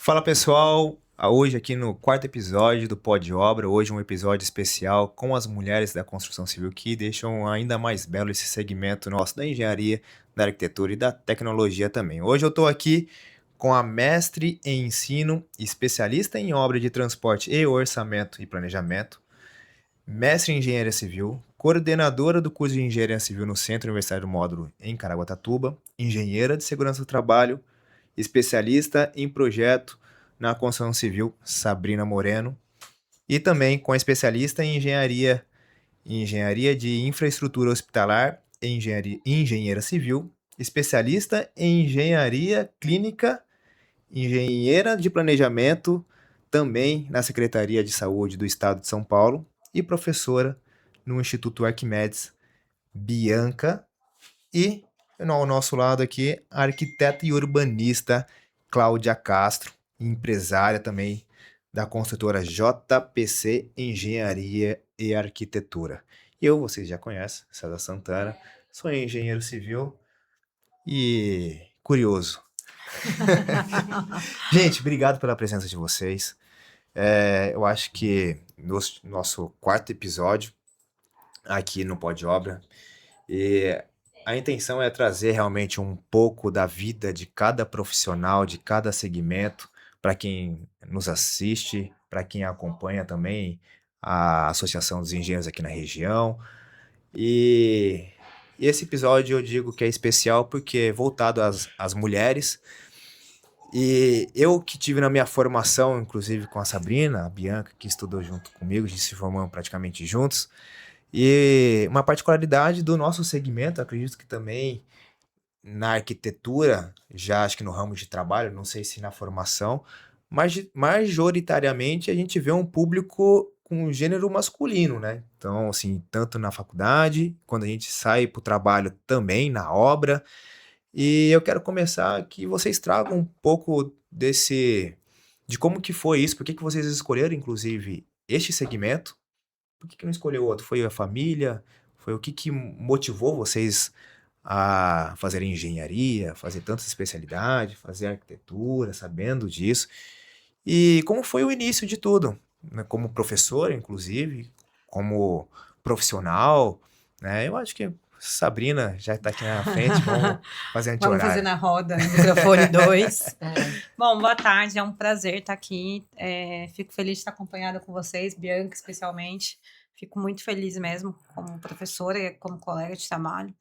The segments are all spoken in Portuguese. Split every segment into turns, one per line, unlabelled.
Fala pessoal, hoje aqui no quarto episódio do Pod Obra, hoje um episódio especial com as mulheres da construção civil que deixam ainda mais belo esse segmento nosso da engenharia, da arquitetura e da tecnologia também. Hoje eu estou aqui com a mestre em ensino, especialista em obra de transporte e orçamento e planejamento, mestre em engenharia civil, coordenadora do curso de engenharia civil no Centro Universitário do Módulo em Caraguatatuba, engenheira de segurança do trabalho, especialista em projeto na construção civil, Sabrina Moreno, e também com a especialista em engenharia de infraestrutura hospitalar e engenheira civil, especialista em engenharia clínica, engenheira de planejamento, também na Secretaria de Saúde do Estado de São Paulo, e professora no Instituto Arquimedes, Bianca, e ao nosso lado aqui, a arquiteta e urbanista Cláudia Castro, empresária também da construtora JPC Engenharia e Arquitetura. Eu, vocês já conhecem, César Santana, sou engenheiro civil e curioso. Gente, obrigado pela presença de vocês. Eu acho que nosso quarto episódio aqui no Pod Obra, e a intenção é trazer realmente um pouco da vida de cada profissional, de cada segmento, para quem nos assiste, para quem acompanha também a Associação dos Engenheiros aqui na região. E esse episódio eu digo que é especial porque é voltado às mulheres. E eu que tive na minha formação, inclusive com a Sabrina, a Bianca, que estudou junto comigo, a gente se formou praticamente juntos. E uma particularidade do nosso segmento, acredito que também na arquitetura, já acho que no ramo de trabalho, não sei se na formação, mas majoritariamente a gente vê um público com gênero masculino, né? Então, assim, tanto na faculdade, quando a gente sai para o trabalho também, na obra. E eu quero começar que vocês tragam um pouco de como que foi isso, por que que vocês escolheram, inclusive, este segmento, por que que não escolheu outro? Foi a família? Foi o que que motivou vocês a fazerem engenharia, fazer tanta especialidade, fazer arquitetura, sabendo disso? E como foi o início de tudo? Né? Como professor, inclusive, como profissional, né? Eu acho que Sabrina já está aqui na frente, vamos fazer
Vamos fazer
anti-horário.
na roda, no microfone 2.
É,
Bom, boa tarde, é um prazer estar aqui. Fico feliz de estar acompanhada com vocês, Bianca especialmente. Fico muito feliz mesmo, como professora e como colega de trabalho.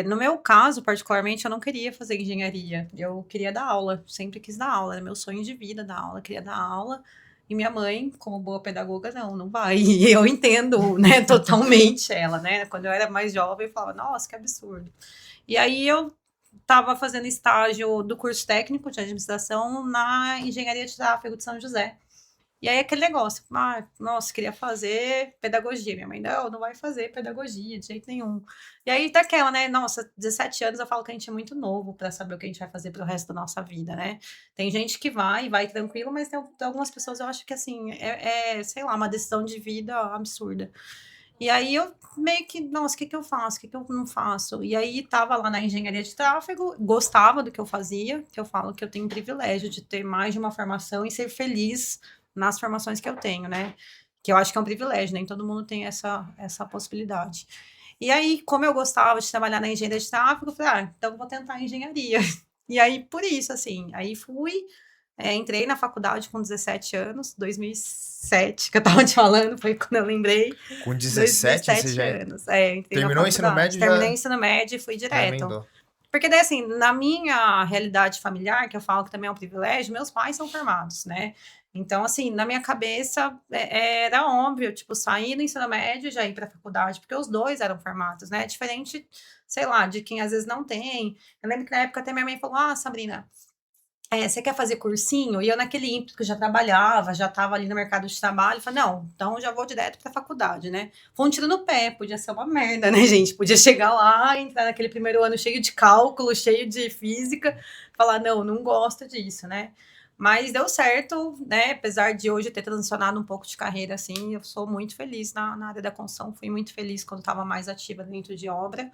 No meu caso, particularmente, eu não queria fazer engenharia. Eu queria dar aula, sempre quis dar aula, era meu sonho de vida dar aula, queria dar aula. E minha mãe, como boa pedagoga, não vai. E eu entendo, né, totalmente ela, né? Quando eu era mais jovem, eu falava, nossa, que absurdo. E aí eu estava fazendo estágio do curso técnico de administração na engenharia de tráfego de São José. E aí aquele negócio, nossa, queria fazer pedagogia. Minha mãe, não vai fazer pedagogia de jeito nenhum. E aí tá aquela, né? Nossa, 17 anos eu falo que a gente é muito novo para saber o que a gente vai fazer pro resto da nossa vida, né? Tem gente que vai tranquilo, mas tem algumas pessoas eu acho que assim, sei lá, uma decisão de vida absurda. E aí eu meio que, nossa, o que que eu faço? O que que eu não faço? E aí tava lá na engenharia de tráfego, gostava do que eu fazia, que eu falo que eu tenho o privilégio de ter mais de uma formação e ser feliz nas formações que eu tenho, né? Que eu acho que é um privilégio, nem todo mundo tem essa possibilidade. E aí, como eu gostava de trabalhar na engenharia de tráfego, eu falei, então vou tentar engenharia. E aí, por isso, assim, aí fui, entrei na faculdade com 17 anos, 2007, que eu tava te falando, foi quando eu lembrei,
Com 17, você
17
já
anos. Entrei na
terminou o ensino
faculdade,
médio e
terminei o
já
ensino médio e fui direto.
emendou.
Porque daí, assim, na minha realidade familiar, que eu falo que também é um privilégio, meus pais são formados, né? Então, assim, na minha cabeça era óbvio, tipo, sair do ensino médio e já ir para a faculdade, porque os dois eram formados, né? Diferente, sei lá, de quem às vezes não tem. Eu lembro que na época até minha mãe falou: Sabrina, você quer fazer cursinho? E eu, naquele ímpeto que eu já trabalhava, já estava ali no mercado de trabalho, falei, não, então eu já vou direto para a faculdade, né? Foi um tiro no pé, podia ser uma merda, né, gente? Podia chegar lá, entrar naquele primeiro ano cheio de cálculo, cheio de física, falar, não gosto disso, né? Mas deu certo, né? Apesar de hoje ter transicionado um pouco de carreira, assim, eu sou muito feliz na área da construção, fui muito feliz quando estava mais ativa dentro de obra.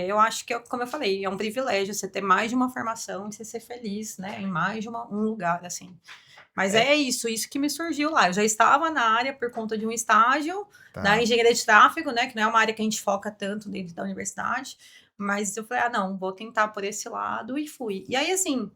Eu acho que, como eu falei, é um privilégio você ter mais de uma formação e você ser feliz, né, em mais de um lugar, assim. Mas
É,
é isso que me surgiu lá. Eu já estava na área por conta de um estágio da
tá.
engenharia de tráfego, né, que não é uma área que a gente foca tanto dentro da universidade, mas eu falei, ah, não, vou tentar por esse lado e fui. E aí, assim,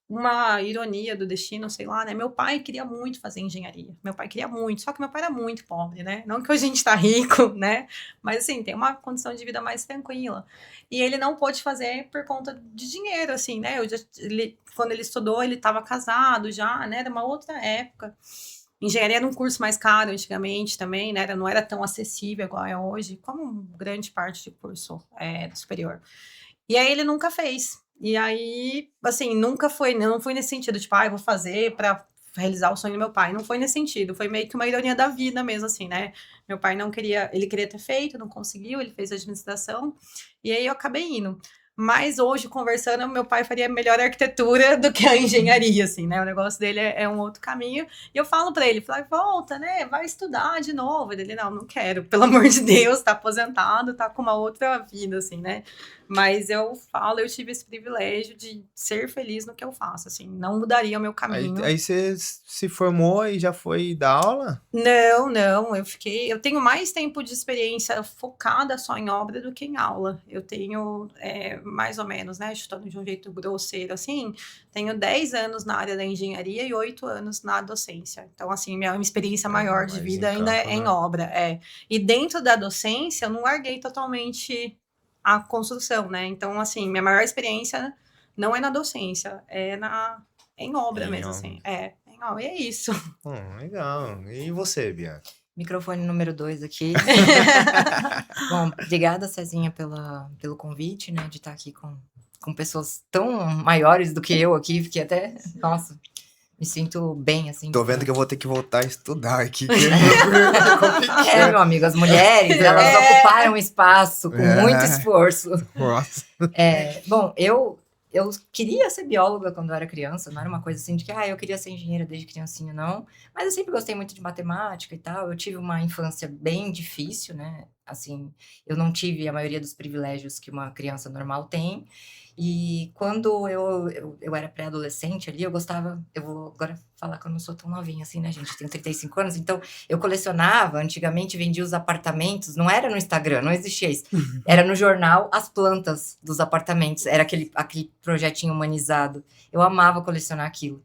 uma ironia do destino, sei lá, né? Meu pai queria muito fazer engenharia. Meu pai queria muito, só que meu pai era muito pobre, né? Não que hoje a gente tá rico, né? Mas assim, tem uma condição de vida mais tranquila. E ele não pôde fazer por conta de dinheiro, assim, né? Quando ele estudou, ele estava casado já, né? Era uma outra época. Engenharia era um curso mais caro antigamente também, né? Não era tão acessível igual é hoje, como grande parte de curso superior. E aí ele nunca fez. E aí, assim, nunca foi, não foi nesse sentido, tipo, ah, eu vou fazer para realizar o sonho do meu pai. Não foi nesse sentido, foi meio que uma ironia da vida mesmo, assim, né? Meu pai não queria, ele queria ter feito, não conseguiu, ele fez administração, e aí eu acabei indo. Mas hoje, conversando, meu pai faria melhor arquitetura do que a engenharia, assim, né? O negócio dele é um outro caminho. E eu falo para ele, falo, volta, né? Vai estudar de novo. Ele, não quero, pelo amor de Deus, tá aposentado, tá com uma outra vida, assim, né? Mas eu falo, eu tive esse privilégio de ser feliz no que eu faço, assim, não mudaria o meu caminho.
Aí você se formou e já foi dar aula?
Não, eu tenho mais tempo de experiência focada só em obra do que em aula. Eu tenho, mais ou menos, né, chutando de um jeito grosseiro, assim, tenho 10 anos na área da engenharia e 8 anos na docência. Então, assim, minha experiência
É,
maior de
mais em
vida ainda
campo,
é em
né?
obra, é. E dentro da docência, eu não larguei totalmente a construção, né? Então, assim, minha maior experiência não é na docência, em obra
Em
mesmo,
obra.
assim. Em obra, e é isso.
Legal. E você, Bianca?
Microfone número 2 aqui. Bom, obrigada, Cezinha, pelo convite, né, de estar aqui com pessoas tão maiores do que eu aqui, fiquei até, nossa, me sinto bem, assim.
Tô vendo que eu vou ter que voltar a estudar aqui.
Meu amigo, as mulheres, elas ocuparam espaço com muito esforço.
Nossa.
Bom, eu queria ser bióloga quando eu era criança, não era uma coisa assim de que, eu queria ser engenheira desde criancinha, não. Mas eu sempre gostei muito de matemática e tal. Eu tive uma infância bem difícil, né? Assim, eu não tive a maioria dos privilégios que uma criança normal tem. E quando eu era pré-adolescente ali, eu vou agora falar que eu não sou tão novinha assim, né, gente? Tenho 35 anos, então eu colecionava, antigamente vendia os apartamentos, não era no Instagram, não existia isso. Era no jornal as plantas dos apartamentos, era aquele projetinho humanizado. Eu amava colecionar aquilo.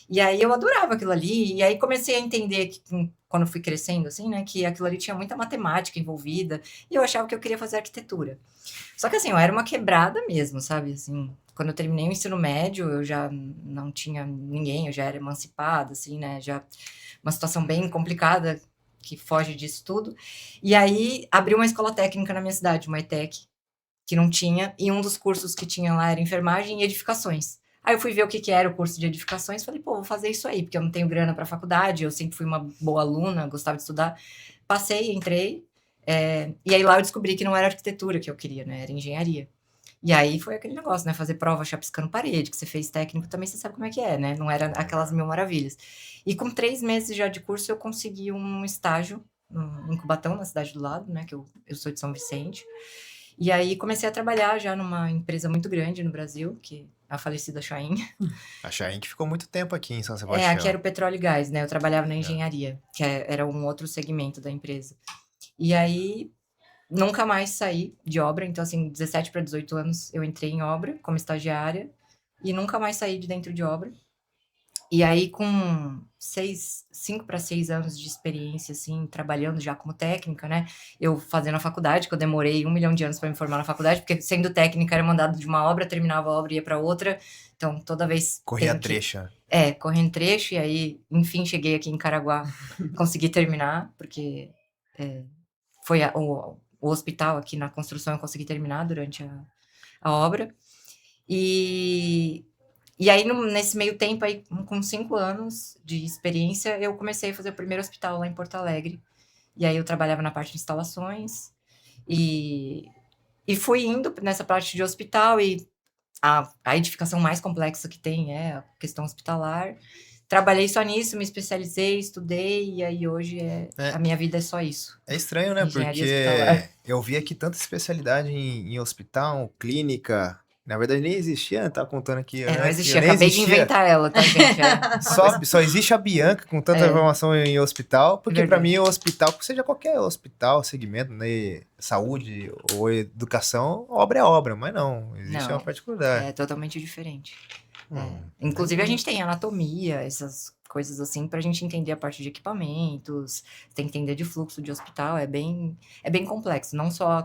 E aí eu adorava aquilo ali, e aí comecei a entender que quando eu fui crescendo, assim, né, que aquilo ali tinha muita matemática envolvida, e eu achava que eu queria fazer arquitetura. Só que assim, eu era uma quebrada mesmo, sabe? Assim, quando eu terminei o ensino médio, eu já não tinha ninguém, eu já era emancipada, assim, né? Já uma situação bem complicada que foge disso tudo. E aí abriu uma escola técnica na minha cidade, uma ETEC, que não tinha, e um dos cursos que tinha lá era enfermagem e edificações. Aí eu fui ver o que era o curso de edificações, falei, pô, vou fazer isso aí, porque eu não tenho grana para faculdade, eu sempre fui uma boa aluna, gostava de estudar. Passei, entrei, e aí lá eu descobri que não era arquitetura que eu queria, né? Era engenharia. E aí foi aquele negócio, né? Fazer prova chapiscando parede, que você fez técnico também, você sabe como é que é, né? Não era aquelas mil maravilhas. E com 3 meses já de curso, eu consegui um estágio em Cubatão, na cidade do lado, né? Que eu sou de São Vicente. E aí comecei a trabalhar já numa empresa muito grande no Brasil, que é a falecida Chain.
A Chain que ficou muito tempo aqui em São Sebastião.
Aqui era o petróleo e gás, né? Eu trabalhava na engenharia, que era um outro segmento da empresa. E aí nunca mais saí de obra, então assim, 17 para 18 anos eu entrei em obra como estagiária e nunca mais saí de dentro de obra. E aí com 5 para 6 anos de experiência, assim, trabalhando já como técnica, né, eu fazendo a faculdade, que eu demorei 1 milhão de anos para me formar na faculdade, porque sendo técnica era mandado de uma obra, terminava a obra e ia para outra, então toda vez...
Corria trecho.
Correndo trecho, e aí, enfim, cheguei aqui em Caraguá, consegui terminar, porque foi o hospital aqui na construção, eu consegui terminar durante a obra. E aí, nesse meio tempo, aí, com 5 anos de experiência, eu comecei a fazer o primeiro hospital lá em Porto Alegre. E aí eu trabalhava na parte de instalações. E fui indo nessa parte de hospital, e a edificação mais complexa que tem é a questão hospitalar. trabalhei só nisso, me especializei, estudei, e aí hoje a
É,
minha vida é só isso.
é estranho, né?
Engenharia hospitalar.
Porque eu vi aqui tanta especialidade em hospital, clínica. Na verdade, nem existia, né? Tava contando aqui,
É, não
né? Que eu
existia,
nem
acabei de
existia.
inventar ela, tá, gente? É uma coisa.
Só existe a Bianca com tanta
É,
informação em hospital, porque pra mim
verdade.
o hospital, seja qualquer hospital, segmento, né? Saúde ou educação, obra é obra, mas não, existe uma
Não,
particularidade.
é totalmente diferente. É.
Mas
Inclusive, a gente tem anatomia, essas coisas assim, pra gente entender a parte de equipamentos, tem que entender de fluxo de hospital, é bem complexo. Não só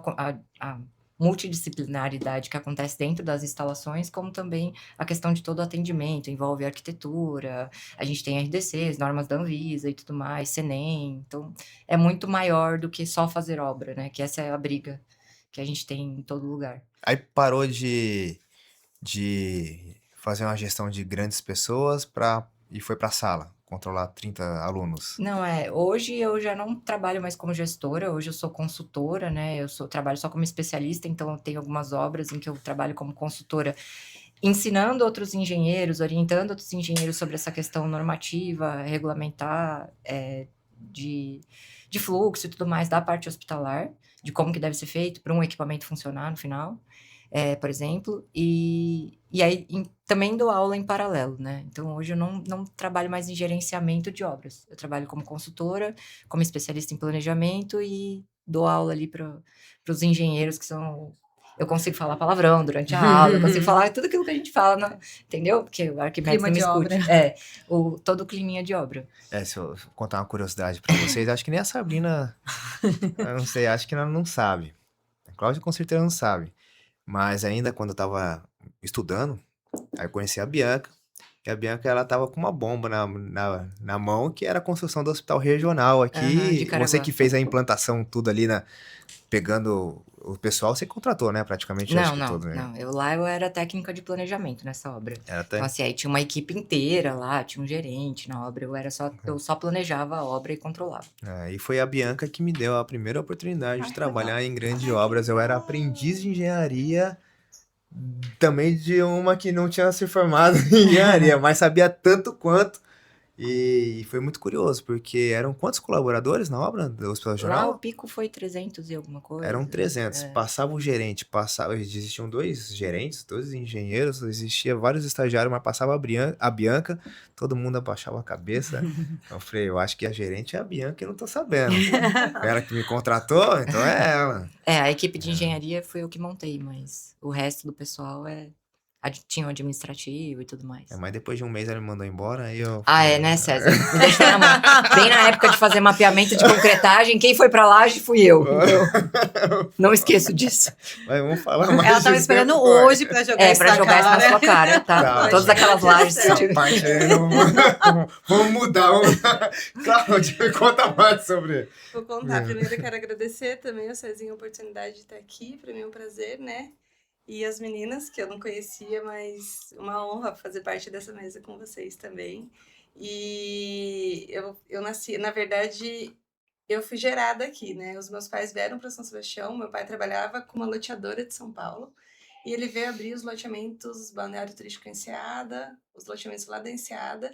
a multidisciplinaridade que acontece dentro das instalações, como também a questão de todo o atendimento, envolve arquitetura, a gente tem RDCs, normas da Anvisa e tudo mais, Senem, então é muito maior do que só fazer obra, né? Que essa é a briga que a gente tem em todo lugar.
aí parou de fazer uma gestão de grandes pessoas e foi pra sala, controlar 30 alunos.
Não, hoje eu já não trabalho mais como gestora, hoje eu sou consultora, né? Trabalho só como especialista, então eu tenho algumas obras em que eu trabalho como consultora, ensinando outros engenheiros, orientando outros engenheiros sobre essa questão normativa, regulamentar, de fluxo e tudo mais da parte hospitalar, de como que deve ser feito para um equipamento funcionar no final, por exemplo, e aí também dou aula em paralelo, né? Então hoje eu não trabalho mais em gerenciamento de obras, eu trabalho como consultora, como especialista em planejamento e dou aula ali para os engenheiros que são. Eu consigo falar palavrão durante a aula, eu consigo falar tudo aquilo que a gente fala, entendeu? Porque o Arquimedes
Clima
não me
de
escute.
obra.
Todo o climinha de obra.
Se eu contar uma curiosidade pra vocês, acho que nem a Sabrina, eu não sei, acho que ela não sabe. A Cláudia com certeza não sabe. Mas ainda quando eu tava estudando, aí eu conheci a Bianca. E a Bianca, ela tava com uma bomba na mão, que era a construção do hospital regional
Aham, de
aqui. Você que
Caraguá.
fez a implantação tudo ali, pegando o pessoal, você contratou, né? Praticamente, acho
Não,
que
não,
todo, né?
não. Eu era técnica de planejamento nessa obra.
Era
Então,
até...
assim, aí tinha uma equipe inteira lá, tinha um gerente na obra, eu só planejava a obra e controlava.
E foi a Bianca que me deu a primeira oportunidade de
Ai, que legal.
trabalhar em grandes obras. Eu era aprendiz de engenharia, também de uma que não tinha se formado em engenharia, mas sabia tanto quanto. E foi muito curioso, porque eram quantos colaboradores na obra do Hospital
Lá o
Regional?
pico foi 300 e alguma
Eram
coisa.
300. Passava o gerente, existiam dois gerentes, dois engenheiros, existia vários estagiários, mas passava a Bianca, todo mundo abaixava a cabeça. Eu falei, eu acho que a gerente é a Bianca e eu não tô sabendo. Ela que me contratou, então é ela.
A equipe de engenharia foi eu que montei, mas o resto do pessoal tinha o administrativo e tudo mais.
Mas depois de um mês ela me mandou embora, aí eu
Né, César? Me deixou na mão. Bem na época de fazer mapeamento de concretagem, quem foi pra lá fui eu. Então, não esqueço disso.
Mas vamos falar mais
Ela tava
disso
esperando
depois.
hoje pra jogar isso
Pra
na
jogar isso na
cara.
sua cara, tá?
Tá,
Todas
gente.
aquelas lajes que você
Essa
tive.
parte aí não... Vamos mudar. Cláudia, conta mais sobre...
Vou contar. Primeiro eu quero agradecer também ao Cezinho a oportunidade de estar aqui. Para mim é um prazer, né? E as meninas, que eu não conhecia, mas uma honra fazer parte dessa mesa com vocês também. E eu nasci, na verdade, eu fui gerada aqui, né? Os meus pais vieram para São Sebastião. Meu pai trabalhava com uma loteadora de São Paulo. E ele veio abrir os loteamentos Balneário Turístico Enseada, os loteamentos lá da Enseada.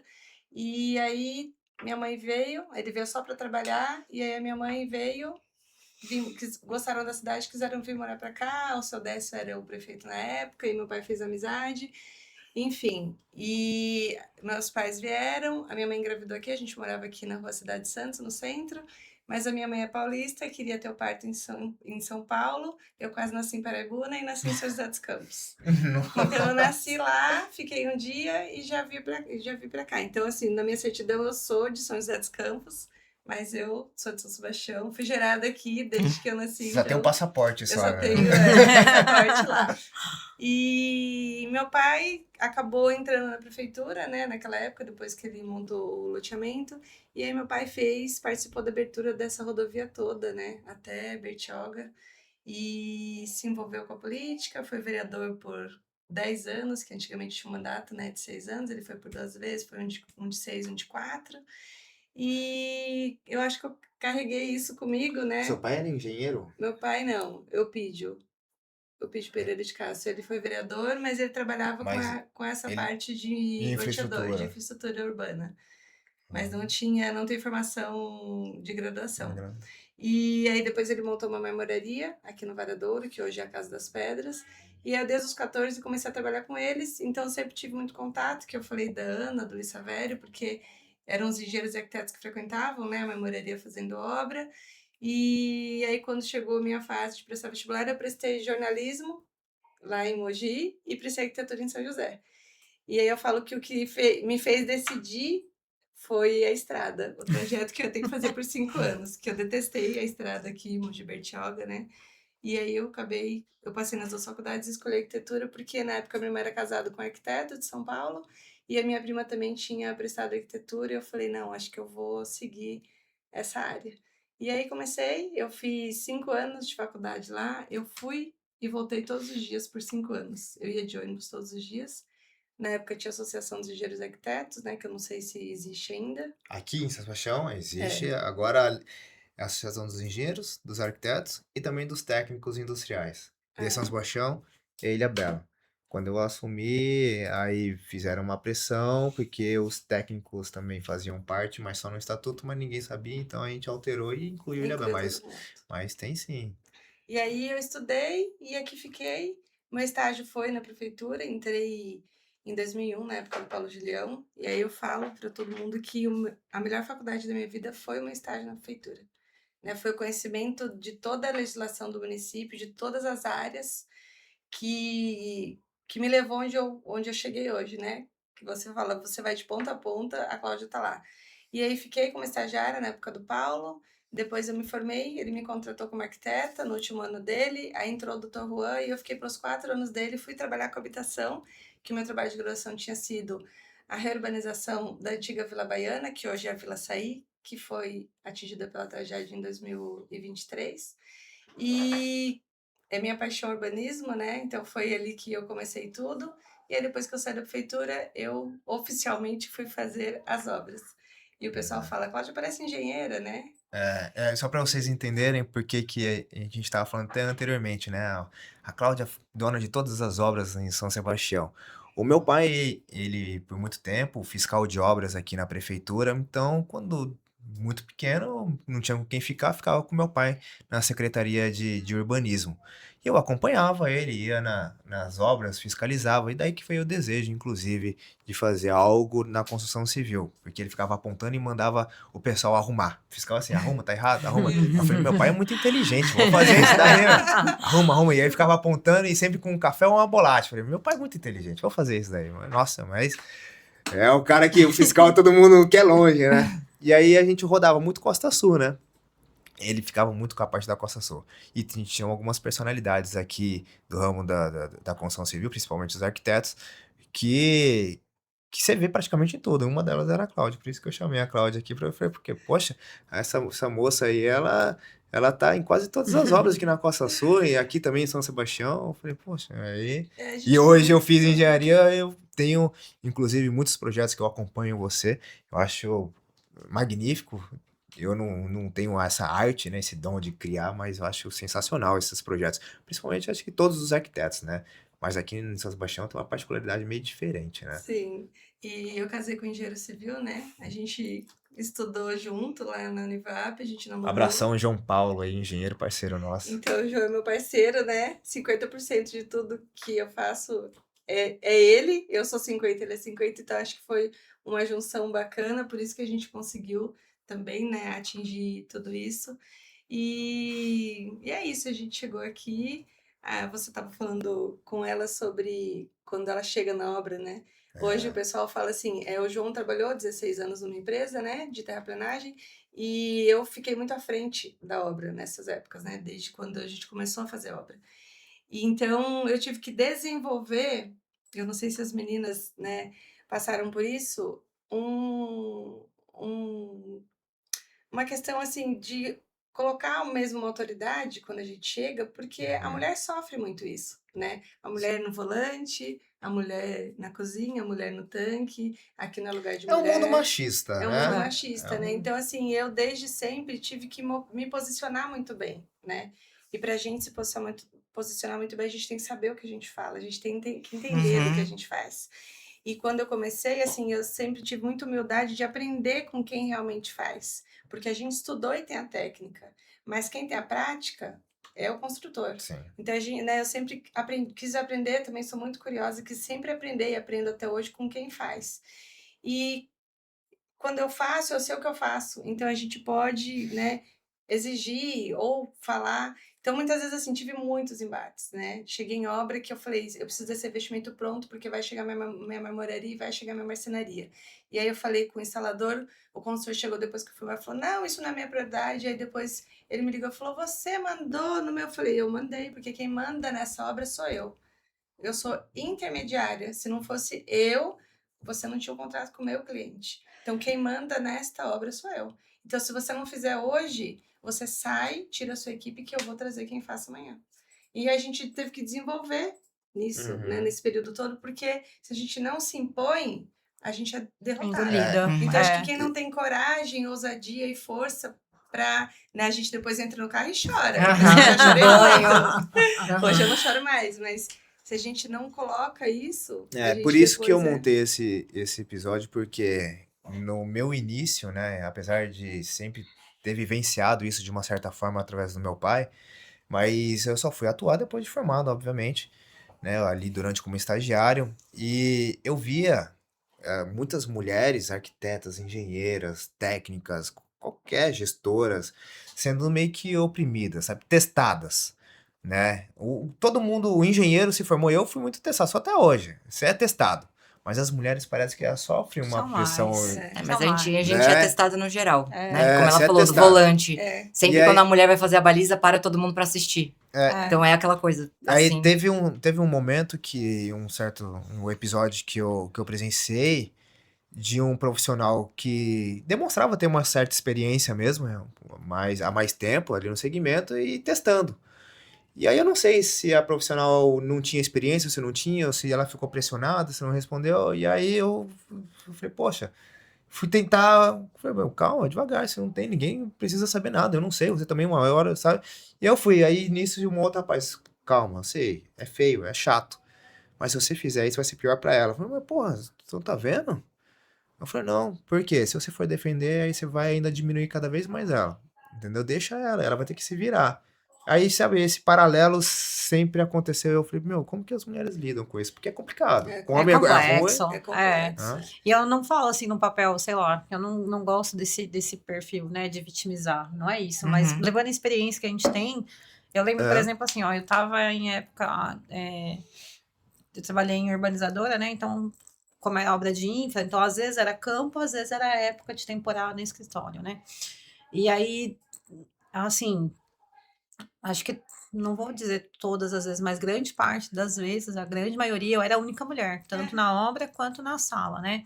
E aí minha mãe veio, ele veio só para trabalhar, e aí a minha mãe veio, gostaram da cidade, quiseram vir morar para cá, o seu Décio era o prefeito na época, e meu pai fez amizade, enfim. E meus pais vieram, a minha mãe engravidou aqui, a gente morava aqui na Rua Cidade Santos, no centro, mas a minha mãe é paulista, queria ter o parto em São Paulo, eu quase nasci em Paraibuna e nasci em São José dos Campos. Então eu nasci lá, fiquei um dia e já vi pra cá. Então, assim, na minha certidão eu sou de São José dos Campos, mas eu sou de São Sebastião, fui gerada aqui desde que eu nasci.
Já tem um passaporte
eu
só,
só
né?
tenho passaporte lá. E meu pai acabou entrando na prefeitura, né, naquela época, depois que ele montou o loteamento. E aí meu pai participou da abertura dessa rodovia toda, né, até Bertioga. E se envolveu com a política, foi vereador por 10 anos, que antigamente tinha um mandato, né, de 6 anos. Ele foi por 2 vezes, foi um de 6, um de 4. E eu acho que eu carreguei isso comigo, né?
Seu pai era engenheiro?
Meu pai não, Eupídio. o Pídio Pereira de Castro, ele foi vereador, mas ele trabalhava
Mas
com essa
ele-
parte
de
de loteador, de
infraestrutura.
infraestrutura urbana. Mas
Uhum.
não tem formação de graduação.
Legal.
E aí depois ele montou uma memoraria aqui no Varadouro, que hoje é a Casa das Pedras. E eu, desde os 14, comecei a trabalhar com eles. Então, sempre tive muito contato, que eu falei da Ana, do Luiz Savério, porque eram os engenheiros e arquitetos que frequentavam, né, a memoraria fazendo obra. E aí, quando chegou a minha fase de prestar vestibular, eu prestei jornalismo lá em Mogi e prestei arquitetura em São José. E aí eu falo que o que me fez decidir foi a estrada, o trajeto que eu tenho que fazer por 5 anos, que eu detestei a estrada aqui em Mogi Bertioga, né? E aí eu passei nas 2 faculdades e escolhi arquitetura, porque na época meu irmão era casado com um arquiteto de São Paulo, e a minha prima também tinha prestado arquitetura, e eu falei, não, acho que eu vou seguir essa área. E aí comecei, eu fiz 5 anos de faculdade lá, eu fui e voltei todos os dias por 5 anos. Eu ia de ônibus todos os dias. Na época tinha a Associação dos Engenheiros e Arquitetos, né, que eu não sei se existe ainda.
Aqui em São Sebastião existe
É,
agora a Associação dos Engenheiros, dos Arquitetos e também dos Técnicos Industriais de São
ah,
Sebastião e Ilha Bela. Quando eu assumi, aí fizeram uma pressão, porque os técnicos também faziam parte, mas só no estatuto, mas ninguém sabia, então a gente alterou e incluiu Ilha Bela.
incluiu todo mundo.
Mas tem sim.
E aí eu estudei e aqui fiquei. Meu estágio foi na prefeitura, entrei em 2001, na época do Paulo Julião. E aí eu falo para todo mundo que a melhor faculdade da minha vida foi o meu estágio na prefeitura. Né? Foi o conhecimento de toda a legislação do município, de todas as áreas que me levou onde eu cheguei hoje, né? Que você fala, você vai de ponta a ponta, a Cláudia tá lá. E aí fiquei como estagiária na época do Paulo, depois eu me formei, ele me contratou como arquiteta no último ano dele, aí entrou o Dr. Juan e eu fiquei para os 4 anos dele, fui trabalhar com habitação, que o meu trabalho de graduação tinha sido a reurbanização da antiga Vila Baiana, que hoje é a Vila Saí, que foi atingida pela tragédia em 2023. E é minha paixão urbanismo, né? Então foi ali que eu comecei tudo. E aí depois que eu saí da prefeitura, eu oficialmente fui fazer as obras. E o pessoal fala, Cláudia parece engenheira, né?
Só para vocês entenderem por que que a gente estava falando até anteriormente, né? A Cláudia, dona de todas as obras em São Sebastião. O meu pai, ele, por muito tempo, fiscal de obras aqui na prefeitura, então, quando muito pequeno, não tinha com quem ficar, ficava com meu pai na Secretaria de Urbanismo. E eu acompanhava ele, ia nas obras, fiscalizava, e daí que veio o desejo, inclusive, de fazer algo na construção civil, porque ele ficava apontando e mandava o pessoal arrumar. O fiscal assim, arruma, tá errado, arruma. Eu falei, meu pai é muito inteligente, vou fazer isso daí, né? Arruma, arruma. E aí ficava apontando e sempre com um café ou uma bolacha. Eu falei, meu pai é muito inteligente, vou fazer isso daí. Nossa, mas é o cara que o fiscal todo mundo quer longe, né? E aí a gente rodava muito Costa Sul, né? Ele ficava muito com a parte da Costa Sul. E tinham algumas personalidades aqui do ramo da construção civil, principalmente os arquitetos, que, que você vê praticamente em tudo. Uma delas era a Cláudia, por isso que eu chamei a Cláudia aqui, porque, poxa, essa moça aí, ela tá em quase todas as obras aqui na Costa Sul e aqui também em São Sebastião. Eu falei, poxa, aí.
É, a
E
gente
hoje eu
conhece
fiz
só.
engenharia, eu tenho, inclusive, muitos projetos que eu acompanho você. Eu acho magnífico. Eu não tenho essa arte, né, esse dom de criar, mas eu acho sensacional esses projetos. Principalmente, acho que todos os arquitetos, né? Mas aqui em São Sebastião tem uma particularidade meio diferente, né?
Sim. E eu casei com um engenheiro civil, né? A gente estudou junto lá na Univap, a gente namorou.
Abração, João Paulo aí, engenheiro parceiro nosso.
Então, o João é meu parceiro, né? 50% de tudo que eu faço é ele, eu sou 50, ele é 50, então acho que foi uma junção bacana, por isso que a gente conseguiu também, né, atingir tudo isso. E é isso, a gente chegou aqui. Você estava falando com ela sobre quando ela chega na obra, né? Hoje o pessoal fala assim, o João trabalhou 16 anos numa empresa, né, de terraplenagem, e eu fiquei muito à frente da obra nessas épocas, né? Desde quando a gente começou a fazer obra. E então eu tive que desenvolver, eu não sei se as meninas, né, passaram por isso, um uma questão assim de colocar mesmo uma autoridade quando a gente chega, porque a mulher sofre muito isso, né? A mulher no volante, a mulher na cozinha, a mulher no tanque, aqui não é lugar de
É um mundo
mulher.
machista,
É um mundo
né?
machista, né? Então, assim, eu desde sempre tive que me posicionar muito bem, né? E pra gente se posicionar muito bem, a gente tem que saber o que a gente fala, a gente tem que entender do que a gente faz. E quando eu comecei, assim, eu sempre tive muita humildade de aprender com quem realmente faz. Porque a gente estudou e tem a técnica, mas quem tem a prática é o construtor.
Sim.
Então, né, eu sempre quis aprender, também sou muito curiosa, quis sempre aprender e aprendo até hoje com quem faz. E quando eu faço, eu sei o que eu faço. Então, a gente pode, né, exigir ou falar. Então, muitas vezes, assim, tive muitos embates, né? Cheguei em obra que eu falei, eu preciso desse investimento pronto, porque vai chegar minha marmoraria e vai chegar minha marcenaria. E aí eu falei com o instalador, o consultor chegou depois que eu fui lá e falou, não, isso não é minha prioridade. Aí depois ele me ligou e falou, você mandou no meu... Eu falei, eu mandei, porque quem manda nessa obra sou eu. Eu sou intermediária. Se não fosse eu, você não tinha um contrato com o meu cliente. Então, quem manda nesta obra sou eu. Então, se você não fizer hoje, você sai, tira a sua equipe, que eu vou trazer quem faça amanhã. E a gente teve que desenvolver nisso, né, nesse período todo, porque se a gente não se impõe, a gente é derrotado.
Engolida.
Então, acho que quem não tem coragem, ousadia e força pra... Né, a gente depois entra no carro e chora. Eu já chorei muito. Hoje eu não choro mais, mas... Se a gente não coloca isso...
Por isso que eu montei esse episódio, porque no meu início, né, apesar de sempre ter vivenciado isso de uma certa forma através do meu pai, mas eu só fui atuar depois de formado, obviamente, né, ali durante como estagiário, e eu via muitas mulheres, arquitetas, engenheiras, técnicas, qualquer gestoras, sendo meio que oprimidas, sabe, testadas. Né? Todo mundo, o engenheiro se formou, eu fui muito testado, só até hoje. Você é testado. Mas as mulheres parece que elas sofrem uma
São
pressão.
mais.
Mas a gente
Né?
é testado no geral, né? Como ela
você é
falou, do
testado.
volante. Sempre
E
quando
aí-
a mulher vai fazer a baliza, para todo mundo pra assistir. Então é aquela coisa,
Aí
assim.
teve um momento que, um episódio que eu presenciei de um profissional que demonstrava ter uma certa experiência mesmo, há mais tempo ali no segmento e testando. E aí eu não sei se a profissional não tinha experiência, se não tinha, ou se ela ficou pressionada, se não respondeu. E aí eu falei, poxa, fui tentar. Falei, meu, calma, devagar, se não tem, ninguém precisa saber nada, eu não sei, você também uma hora, sabe? E eu fui, aí nisso de um outro rapaz, calma, eu sei, é feio, é chato. Mas se você fizer isso, vai ser pior pra ela. Eu falei, mas porra, você não tá vendo? Eu falei, não, por quê? Se você for defender, aí você vai ainda diminuir cada vez mais ela. Entendeu? Deixa ela vai ter que se virar. Aí, sabe, esse paralelo sempre aconteceu. Eu falei, meu, como que as mulheres lidam com isso? Porque é complicado. Com
É
homem ruim.
complexo.
É complexo.
E eu não falo assim no papel, sei lá, eu não gosto desse perfil, né, de vitimizar, não é isso. Mas levando a experiência que a gente tem, eu lembro, por exemplo, assim, ó, eu tava em época, eu trabalhei em urbanizadora, né, então, como é obra de infra, então às vezes era campo, às vezes era época de temporada em escritório, né. E aí, assim, acho que não vou dizer todas as vezes, mas grande parte das vezes, a grande maioria, eu era a única mulher, tanto na obra quanto na sala, né?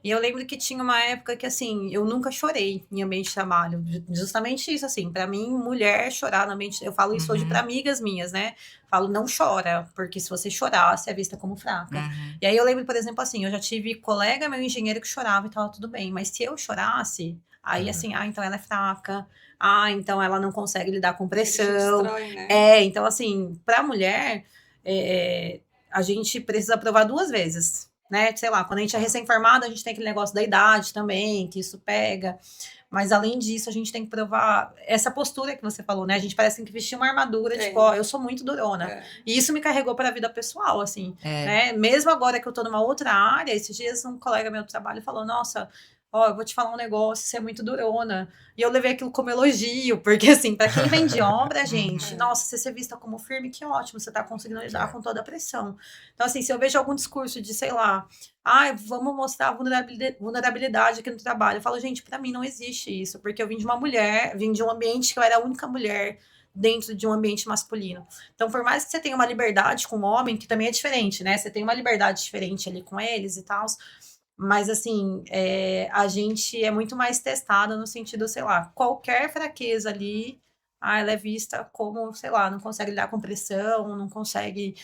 E eu lembro que tinha uma época que, assim, eu nunca chorei em ambiente de trabalho. Justamente isso, assim, para mim, mulher chorar no ambiente. Eu falo isso hoje para amigas minhas, né? Falo, não chora, porque se você chorar, você é vista como fraca. E aí eu lembro, por exemplo, assim, eu já tive colega meu engenheiro que chorava e tava tudo bem, mas se eu chorasse, aí assim, então ela é fraca. Então ela não consegue lidar com pressão.
Destrói, né?
Então, assim, para a mulher, a gente precisa provar 2 vezes, né? Sei lá, quando a gente é recém-formada, a gente tem aquele negócio da idade também, que isso pega. Mas, além disso, a gente tem que provar essa postura que você falou, né? A gente parece que vestir uma armadura, tipo, ó, eu sou muito durona. E isso me carregou para a vida pessoal, assim, né? Mesmo agora que eu tô numa outra área, esses dias um colega meu do trabalho falou, nossa... Ó, eu vou te falar um negócio, você é muito durona. E eu levei aquilo como elogio, porque assim, pra quem vem de obra, gente, nossa, você ser vista como firme, que ótimo, você tá conseguindo lidar com toda a pressão. Então, assim, se eu vejo algum discurso de, sei lá, vamos mostrar vulnerabilidade aqui no trabalho, eu falo, gente, pra mim não existe isso, porque eu vim de uma mulher, vim de um ambiente que eu era a única mulher dentro de um ambiente masculino. Então, por mais que você tenha uma liberdade com o homem, que também é diferente, né? Você tem uma liberdade diferente ali com eles e tal. Mas, assim, a gente é muito mais testada no sentido, sei lá, qualquer fraqueza ali, ela é vista como, sei lá, não consegue lidar com pressão, não consegue,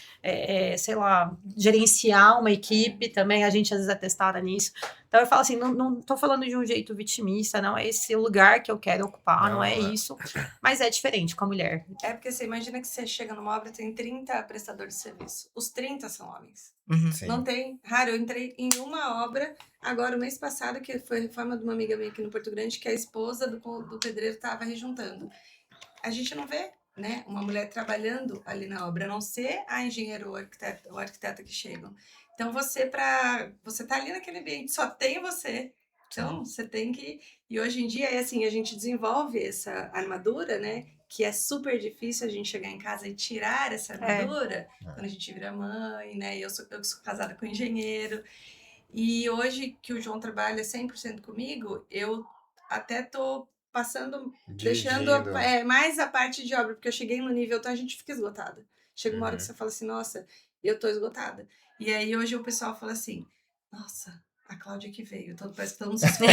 sei lá, gerenciar uma equipe também, a gente às vezes é testada nisso. Então eu falo assim, não tô falando de um jeito vitimista, não é esse lugar que eu quero ocupar, não é isso, mas é diferente com a mulher.
É porque você imagina que você chega numa obra, tem 30 prestadores de serviço. Os 30 são homens.
Sim.
Não tem. Raro, eu entrei em uma obra, agora o mês passado, que foi a reforma de uma amiga minha aqui no Porto Grande, que a esposa do pedreiro estava rejuntando. A gente não vê, né, uma mulher trabalhando ali na obra, a não ser a engenheira ou o arquiteta que chegam. Então você tá ali naquele ambiente, só tem você. Então você tem que. E hoje em dia é assim, a gente desenvolve essa armadura, né? Que é super difícil a gente chegar em casa e tirar essa armadura quando a gente vira mãe, né? Eu sou casada com um engenheiro. E hoje que o João trabalha 100% comigo, eu até tô passando, deixando mais a parte de obra, porque eu cheguei no nível, então a gente fica esgotada. Chega uma hora que você fala assim, nossa, eu tô esgotada. E aí hoje o pessoal fala assim, nossa, a Cláudia que veio, então parece que todo mundo se esconde.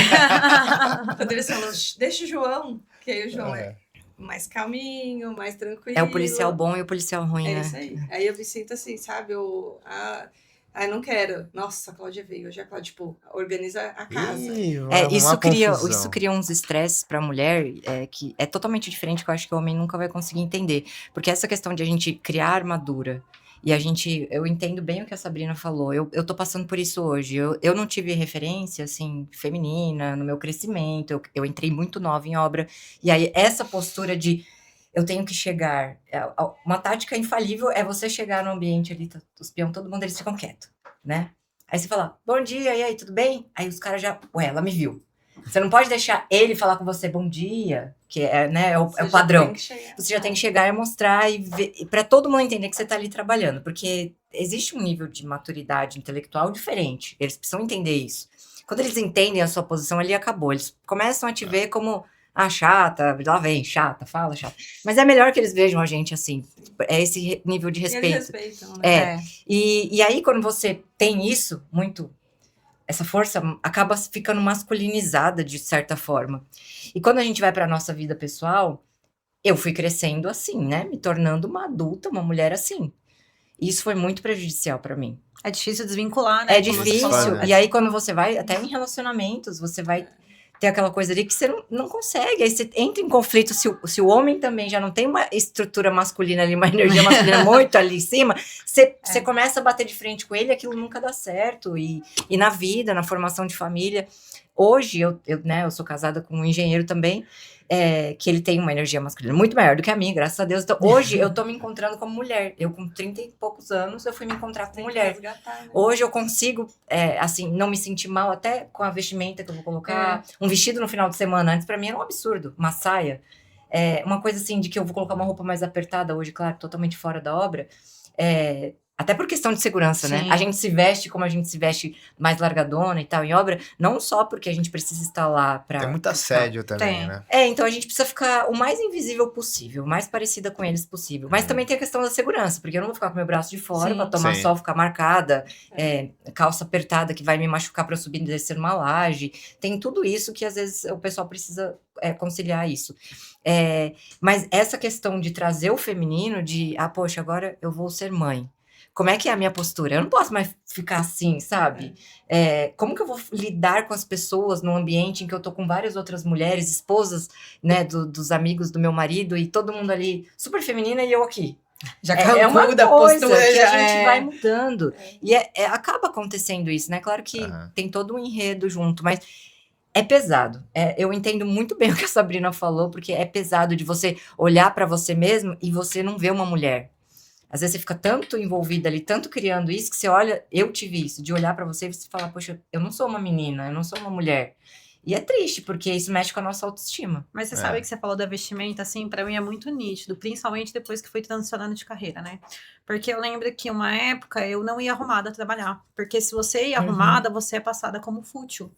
Quando eles falam, deixa o João, que aí o João é mais calminho, mais tranquilo.
É o policial bom e o policial ruim, né?
É isso aí. Aí eu me sinto assim, sabe, eu não quero. Nossa, a Cláudia veio. Hoje a Cláudia, tipo, organiza a casa.
Isso cria uns estresses pra mulher que é totalmente diferente, que eu acho que o homem nunca vai conseguir entender. Porque essa questão de a gente criar armadura, e eu entendo bem o que a Sabrina falou, eu tô passando por isso hoje. Eu não tive referência, assim, feminina no meu crescimento, eu entrei muito nova em obra, e aí essa postura de eu tenho que chegar. Uma tática infalível é você chegar no ambiente ali, os peão, todo mundo, eles ficam quietos, né? Aí você fala, bom dia, e aí, tudo bem? Aí os caras já, ela me viu. Você não pode deixar ele falar com você, bom dia, que é o padrão. Você já tem que chegar e mostrar, e para todo mundo entender que você tá ali trabalhando, porque existe um nível de maturidade intelectual diferente, eles precisam entender isso. Quando eles entendem a sua posição, ali acabou, eles começam a te ver como... chata, lá vem, chata, fala chata. Mas é melhor que eles vejam a gente assim. É esse nível de respeito.
Eles respeitam, né?
E aí, quando você tem isso, essa força acaba ficando masculinizada de certa forma. E quando a gente vai para nossa vida pessoal, eu fui crescendo assim, né? Me tornando uma adulta, uma mulher assim. E isso foi muito prejudicial para mim.
É difícil desvincular, né?
É difícil. E aí, quando você vai, até em relacionamentos, você vai ter aquela coisa ali que você não consegue. Aí você entra em conflito. Se o homem também já não tem uma estrutura masculina ali, uma energia masculina muito ali em cima, você começa a bater de frente com ele, aquilo nunca dá certo. E na vida, na formação de família. Hoje, eu sou casada com um engenheiro também, que ele tem uma energia masculina muito maior do que a minha, graças a Deus. Então, hoje, eu tô me encontrando como mulher. Eu, com 30 e poucos anos, eu fui me encontrar com mulher.
Resgatar, né?
Hoje, eu consigo, assim, não me sentir mal até com a vestimenta que eu vou colocar. Um vestido no final de semana, antes pra mim era um absurdo. Uma saia. Uma coisa, assim, de que eu vou colocar uma roupa mais apertada hoje, claro, totalmente fora da obra. Até por questão de segurança, né? A gente se veste como a gente se veste mais largadona e tal, em obra, não só porque a gente precisa estar lá pra...
Tem muito assédio também, né?
Então a gente precisa ficar o mais invisível possível, o mais parecida com eles possível. Mas também tem a questão da segurança, porque eu não vou ficar com meu braço de fora pra tomar sol, ficar marcada, calça apertada que vai me machucar pra eu subir e descer numa laje. Tem tudo isso que às vezes o pessoal precisa conciliar isso. Mas essa questão de trazer o feminino, poxa, agora eu vou ser mãe. Como é que é a minha postura? Eu não posso mais ficar assim, sabe? Como que eu vou lidar com as pessoas num ambiente em que eu tô com várias outras mulheres, esposas, né, dos amigos do meu marido, e todo mundo ali super feminina e eu aqui.
Já
é uma
da
coisa
postura,
que
já
a gente vai mudando. E acaba acontecendo isso, né? Claro que tem todo um enredo junto, mas é pesado. Eu entendo muito bem o que a Sabrina falou, porque é pesado de você olhar pra você mesmo e você não ver uma mulher. Às vezes você fica tanto envolvida ali, tanto criando isso, que você olha, eu tive isso, de olhar pra você e você falar, poxa, eu não sou uma menina, eu não sou uma mulher. E é triste, porque isso mexe com a nossa autoestima.
Mas você sabe que você falou da vestimenta, assim, pra mim é muito nítido, principalmente depois que fui transicionando de carreira, né? Porque eu lembro que uma época eu não ia arrumada trabalhar. Porque se você ia arrumada, você é passada como fútil.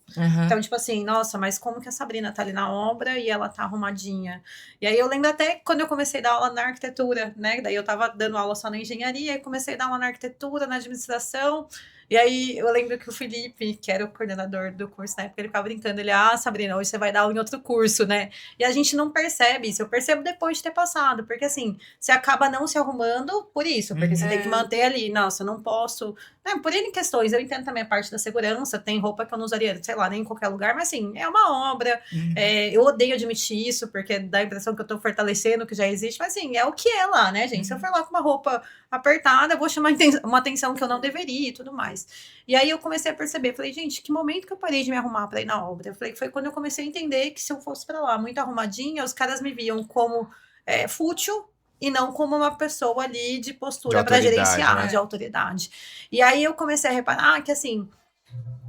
Então, tipo assim, nossa, mas como que a Sabrina tá ali na obra e ela tá arrumadinha? E aí eu lembro até quando eu comecei a dar aula na arquitetura, né? Daí eu tava dando aula só na engenharia, e comecei a dar aula na arquitetura, na administração. E aí eu lembro que o Felipe, que era o coordenador do curso na época, ele ficava brincando, ele, Sabrina, hoje você vai dar aula em outro curso, né? E a gente não percebe isso, eu percebo depois de ter passado, porque assim, você acaba não se arrumando por isso, porque você tem que manter ali, nossa, eu não posso, né, por N questões, eu entendo também a parte da segurança, tem roupa que eu não usaria, sei lá, nem em qualquer lugar, mas assim, é uma obra, eu odeio admitir isso, porque dá a impressão que eu tô fortalecendo o que já existe, mas assim, é o que é lá, né, gente? Se eu for lá com uma roupa apertada, eu vou chamar uma atenção que eu não deveria e tudo mais. E aí eu comecei a perceber, falei, gente, que momento que eu parei de me arrumar para ir na obra? Eu falei que foi quando eu comecei a entender que se eu fosse para lá muito arrumadinha, os caras me viam como fútil e não como uma pessoa ali de postura para gerenciar,
né?
de autoridade. E aí eu comecei a reparar que, assim,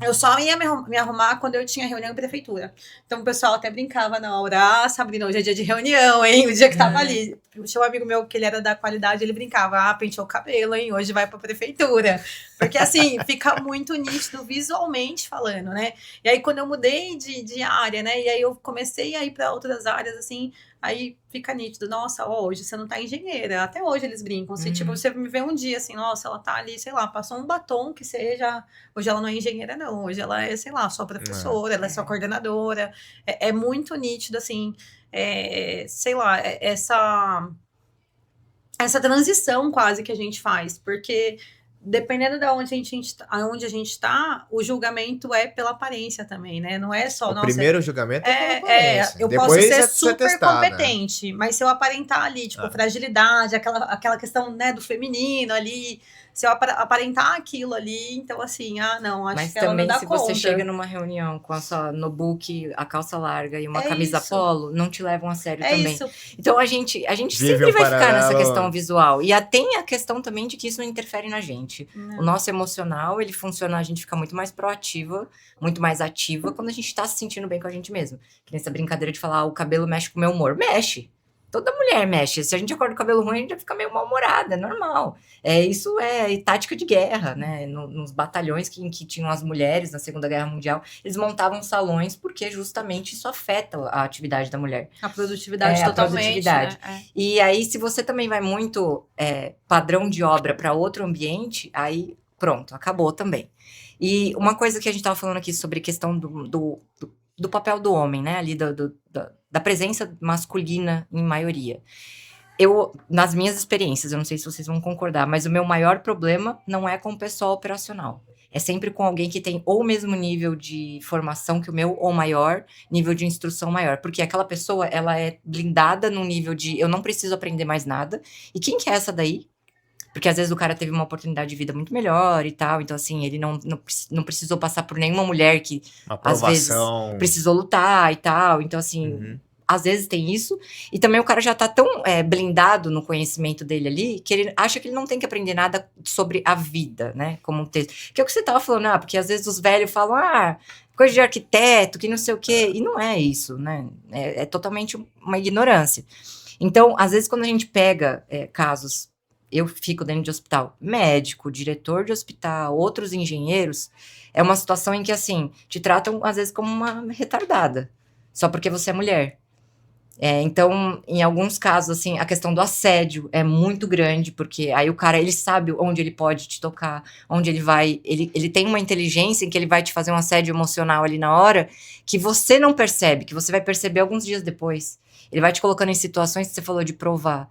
eu só ia me arrumar quando eu tinha reunião em prefeitura. Então o pessoal até brincava na hora, Sabrina, hoje é dia de reunião, hein? O dia que tava ali. Tinha um amigo meu que ele era da qualidade, ele brincava, penteou o cabelo, hein? Hoje vai pra prefeitura. Porque assim, fica muito nítido visualmente falando, né? E aí quando eu mudei de área, né? E aí eu comecei a ir para outras áreas, assim, aí fica nítido, nossa, hoje você não tá engenheira. Até hoje eles brincam. Se tipo, você me vê um dia assim, nossa, ela tá ali, sei lá, passou um batom que seja. Hoje ela não é engenheira, não. Hoje ela é, sei lá, só professora, ela é só coordenadora. É muito nítido, assim, sei lá, essa transição quase que a gente faz, porque dependendo de onde a gente tá, o julgamento é pela aparência também, né? Não é só,
O
nossa,
primeiro julgamento é pela aparência.
eu
Depois
posso ser
é
super
testada, né?
competente, mas se eu aparentar ali, tipo, fragilidade, aquela questão, né, do feminino ali, se eu aparentar aquilo ali, então assim, não, acho
Mas
que ela não
também,
dá
se
conta.
você chega numa reunião com a sua notebook, a calça larga e uma camisa
isso.
polo, não te levam a sério
É
também.
isso.
Então, a gente
Vive
sempre
um
vai ficar nessa
paralelo.
questão visual. E tem a questão também de que isso não interfere na gente.
Não.
O nosso emocional, ele funciona, a gente fica muito mais proativa, muito mais ativa quando a gente tá se sentindo bem com a gente mesmo. Que nessa brincadeira de falar, o cabelo mexe com o meu humor. Mexe. Toda mulher mexe. Se a gente acorda com o cabelo ruim, a gente já fica meio mal-humorada, é normal. Isso é tática de guerra, né? Nos batalhões que tinham as mulheres na Segunda Guerra Mundial, eles montavam salões porque justamente isso afeta a atividade da mulher.
A produtividade totalmente,
produtividade.
né?
E aí, se você também vai muito padrão de obra para outro ambiente, aí pronto, acabou também. E uma coisa que a gente estava falando aqui sobre a questão do papel do homem, né? Ali da presença masculina em maioria. Nas minhas experiências, eu não sei se vocês vão concordar, mas o meu maior problema não é com o pessoal operacional. É sempre com alguém que tem ou o mesmo nível de formação que o meu, ou maior, nível de instrução maior. Porque aquela pessoa, ela é blindada num nível de eu não preciso aprender mais nada. E quem que é essa daí? Porque às vezes o cara teve uma oportunidade de vida muito melhor e tal. Então, assim, ele não precisou passar por nenhuma mulher que, às vezes, precisou lutar e tal. Então, assim, às vezes tem isso. E também o cara já tá tão blindado no conhecimento dele ali, que ele acha que ele não tem que aprender nada sobre a vida, né? Como um texto. Que é o que você tava falando, porque às vezes os velhos falam, coisa de arquiteto, que não sei o quê. E não é isso, né? É totalmente uma ignorância. Então, às vezes, quando a gente pega casos... Eu fico dentro de hospital, médico, diretor de hospital, outros engenheiros, é uma situação em que, assim, te tratam, às vezes, como uma retardada, só porque você é mulher. Então, em alguns casos, assim, a questão do assédio é muito grande, porque aí o cara, ele sabe onde ele pode te tocar, onde ele vai, ele tem uma inteligência em que ele vai te fazer um assédio emocional ali na hora, que você não percebe, que você vai perceber alguns dias depois. Ele vai te colocando em situações que você falou de provar.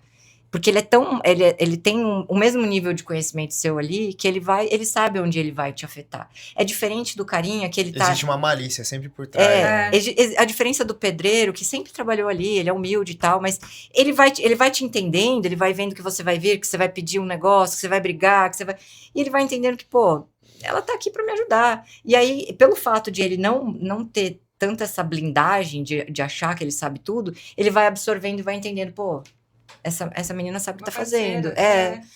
Porque ele tem o mesmo nível de conhecimento seu ali, que ele sabe onde ele vai te afetar. É diferente do carinha que ele tá...
Existe uma malícia sempre por trás.
A diferença do pedreiro, que sempre trabalhou ali, ele é humilde e tal, mas ele vai te entendendo, ele vai vendo que você vai vir, que você vai pedir um negócio, que você vai brigar, e ele vai entendendo que, pô, ela tá aqui pra me ajudar. E aí, pelo fato de ele não ter tanta essa blindagem de achar que ele sabe tudo, ele vai absorvendo e vai entendendo, pô... Essa menina sabe o que tá fazendo.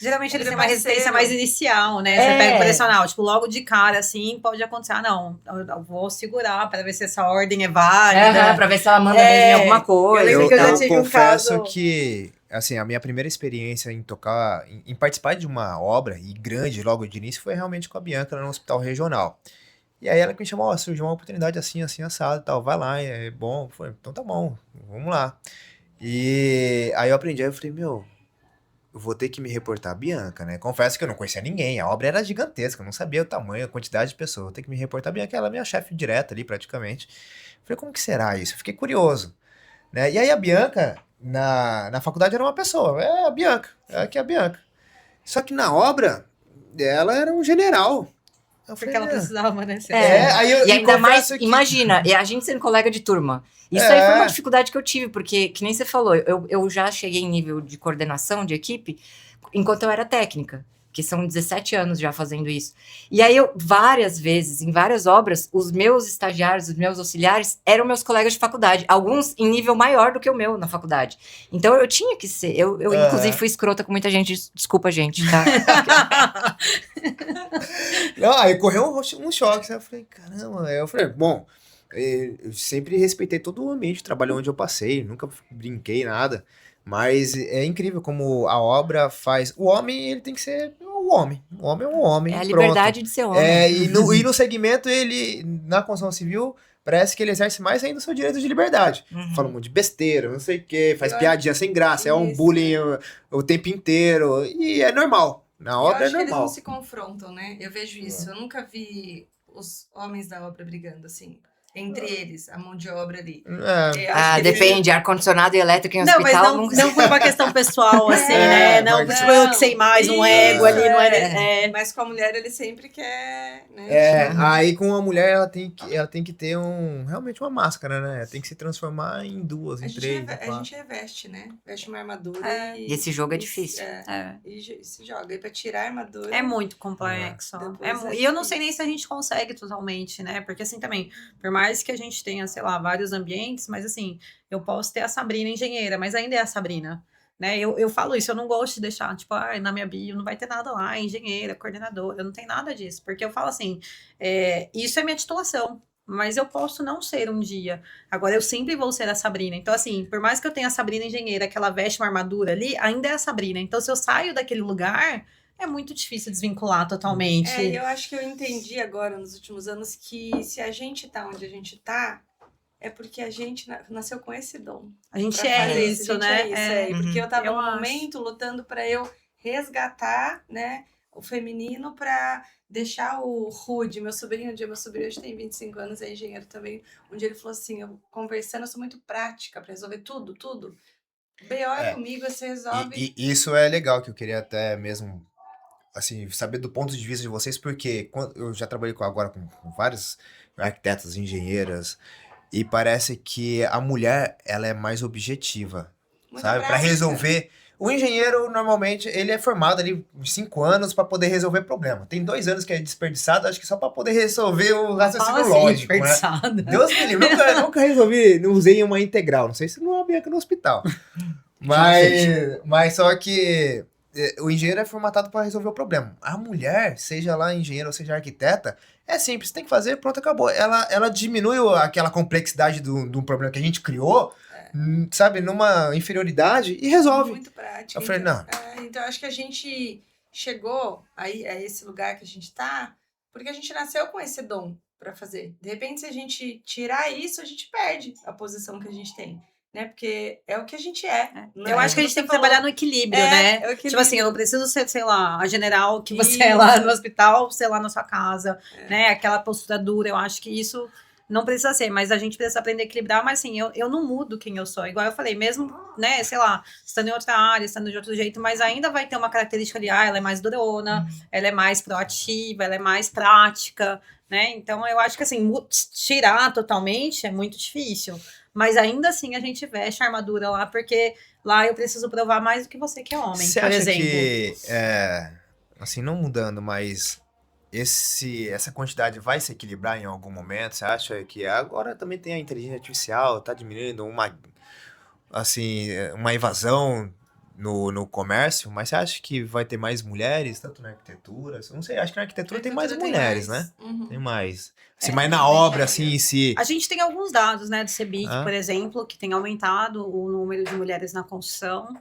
Geralmente eles têm uma resistência mais inicial, né? Você pega o operacional, tipo, logo de cara, assim, pode acontecer, não, eu vou segurar para ver se essa ordem é válida.
Pra ver se ela manda mesmo em alguma coisa.
Eu confesso que, assim, a minha primeira experiência em tocar, em participar de uma obra, e grande logo de início, foi realmente com a Bianca no hospital regional. E aí ela que me chamou, surgiu uma oportunidade assim, assado e tal, vai lá, é bom. Falei, então tá bom, vamos lá. E aí eu aprendi, aí eu falei, eu vou ter que me reportar a Bianca, né? Confesso que eu não conhecia ninguém, a obra era gigantesca, eu não sabia o tamanho, a quantidade de pessoas. Vou ter que me reportar a Bianca, ela é minha chefe direta ali, praticamente. Falei, como que será isso? Eu fiquei curioso, né? E aí a Bianca, na faculdade era uma pessoa, é a Bianca, é aqui a Bianca. Só que na obra, ela era um general. Eu
Porque
falei,
ela precisava, né? ser-
aí eu
E ainda mais,
confesso que...
imagina, e a gente sendo colega de turma. Isso aí foi
É.
uma dificuldade que eu tive, porque, que nem você falou, eu já cheguei em nível de coordenação de equipe enquanto eu era técnica, que são 17 anos já fazendo isso. E aí eu, várias vezes, em várias obras, os meus estagiários, os meus auxiliares, eram meus colegas de faculdade, alguns em nível maior do que o meu na faculdade. Então eu tinha que ser, eu inclusive fui escrota com muita gente, desculpa gente, tá?
Não, aí correu um choque, sabe? Eu falei, caramba. Aí eu falei, bom, eu sempre respeitei todo o ambiente de trabalho onde eu passei, nunca brinquei, nada. Mas é incrível como a obra faz. O homem, ele tem que ser o homem. O homem é um homem.
É a
pronto.
liberdade de ser homem.
E no segmento, ele, na construção civil, parece que ele exerce mais ainda o seu direito de liberdade.
Uhum.
Fala um monte de besteira, não sei o quê, faz
Eu
piadinha sem graça, é um
Isso.
bullying o tempo inteiro. E é normal. Na
Eu
obra é
acho que eles não
normal.
se confrontam, né? Eu vejo isso. Eu nunca vi os homens da obra brigando assim. Entre eles, a mão de obra ali.
É.
Eu acho que eles-
Depende, ar-condicionado e elétrico em
Não, mas
hospital.
não por uma questão pessoal, assim,
É,
né? Não,
mas-
tipo, eu que sei mais, um ego ali, não é...
Mas com a mulher ele sempre quer, né?
Aí com a mulher ela tem que ter realmente uma máscara, né? Tem que se transformar em duas,
A
em
gente,
três, em
a
quatro.
gente reveste, né? Veste uma armadura
E esse jogo é difícil.
E se joga. E pra tirar a armadura...
É muito complexo. E eu não sei nem se a gente consegue totalmente, né? Porque assim também, por mais que a gente tenha, sei lá, vários ambientes, mas assim, eu posso ter a Sabrina engenheira, mas ainda é a Sabrina. Né? Eu falo isso, eu não gosto de deixar, tipo, na minha bio não vai ter nada lá, engenheira, coordenadora, não tem nada disso. Porque eu falo assim, isso é minha titulação. Mas eu posso não ser um dia. Agora, eu sempre vou ser a Sabrina. Então, assim, por mais que eu tenha a Sabrina engenheira, que ela veste uma armadura ali, ainda é a Sabrina. Então, se eu saio daquele lugar, é muito difícil desvincular totalmente.
Eu acho que eu entendi agora, nos últimos anos, que se a gente tá onde a gente tá, é porque a gente nasceu com esse dom.
A gente
pra
é
fazer
isso,
a gente
né?
É isso. Porque eu tava
eu
num
acho.
momento lutando pra eu resgatar, né, o feminino pra deixar o rude. Meu sobrinho hoje tem 25 anos, é engenheiro também. Um dia ele falou assim, eu conversando, eu sou muito prática pra resolver tudo. BO é comigo, você resolve.
E isso é legal, que eu queria até mesmo, assim, saber do ponto de vista de vocês, porque eu já trabalhei agora com vários arquitetos, engenheiras, e parece que a mulher, ela é mais objetiva,
Muita
sabe? Para
prática.
resolver. O engenheiro, normalmente, ele é formado ali 5 anos para poder resolver problema. Tem 2 anos que é desperdiçado, acho que só para poder resolver o raciocínio lógico, né? Deus me livre, nunca resolvi, não usei uma integral, não sei se não é bem aqui no hospital. Mas só que o engenheiro é formatado para resolver o problema. A mulher, seja lá engenheira ou seja arquiteta, é simples, tem que fazer, pronto, acabou. Ela diminui aquela complexidade do problema que a gente criou, sabe, numa inferioridade e resolve.
Muito prático.
Eu falei, não.
Então, acho que a gente chegou aí a esse lugar que a gente tá, porque a gente nasceu com esse dom para fazer. De repente, se a gente tirar isso, a gente perde a posição que a gente tem. Né? Porque é o que a gente é.
Eu acho que a gente tem que trabalhar no equilíbrio, né?
Equilíbrio.
Tipo assim, eu não preciso ser, sei lá, a general que você é lá no hospital, sei lá, na sua casa, né? Aquela postura dura, eu acho que isso não precisa ser, mas a gente precisa aprender a equilibrar, mas assim, eu não mudo quem eu sou, igual eu falei, mesmo, né, sei lá, estando em outra área, estando de outro jeito, mas ainda vai ter uma característica ali, ela é mais durona, ela é mais proativa, ela é mais prática, né, então eu acho que assim, tirar totalmente é muito difícil, mas ainda assim a gente veste a armadura lá, porque lá eu preciso provar mais do que você que é homem,
Você
por
acha
exemplo.
que, assim, não mudando, mas essa quantidade vai se equilibrar em algum momento? Você acha que agora também tem a inteligência artificial, tá diminuindo uma evasão no comércio, mas você acha que vai ter mais mulheres, tanto na arquitetura? Não sei, acho que na arquitetura tem mais mulheres, né? Tem mais. Assim, mas na obra, assim, se...
A gente tem alguns dados, né, do CEBIC, por exemplo, que tem aumentado o número de mulheres na construção,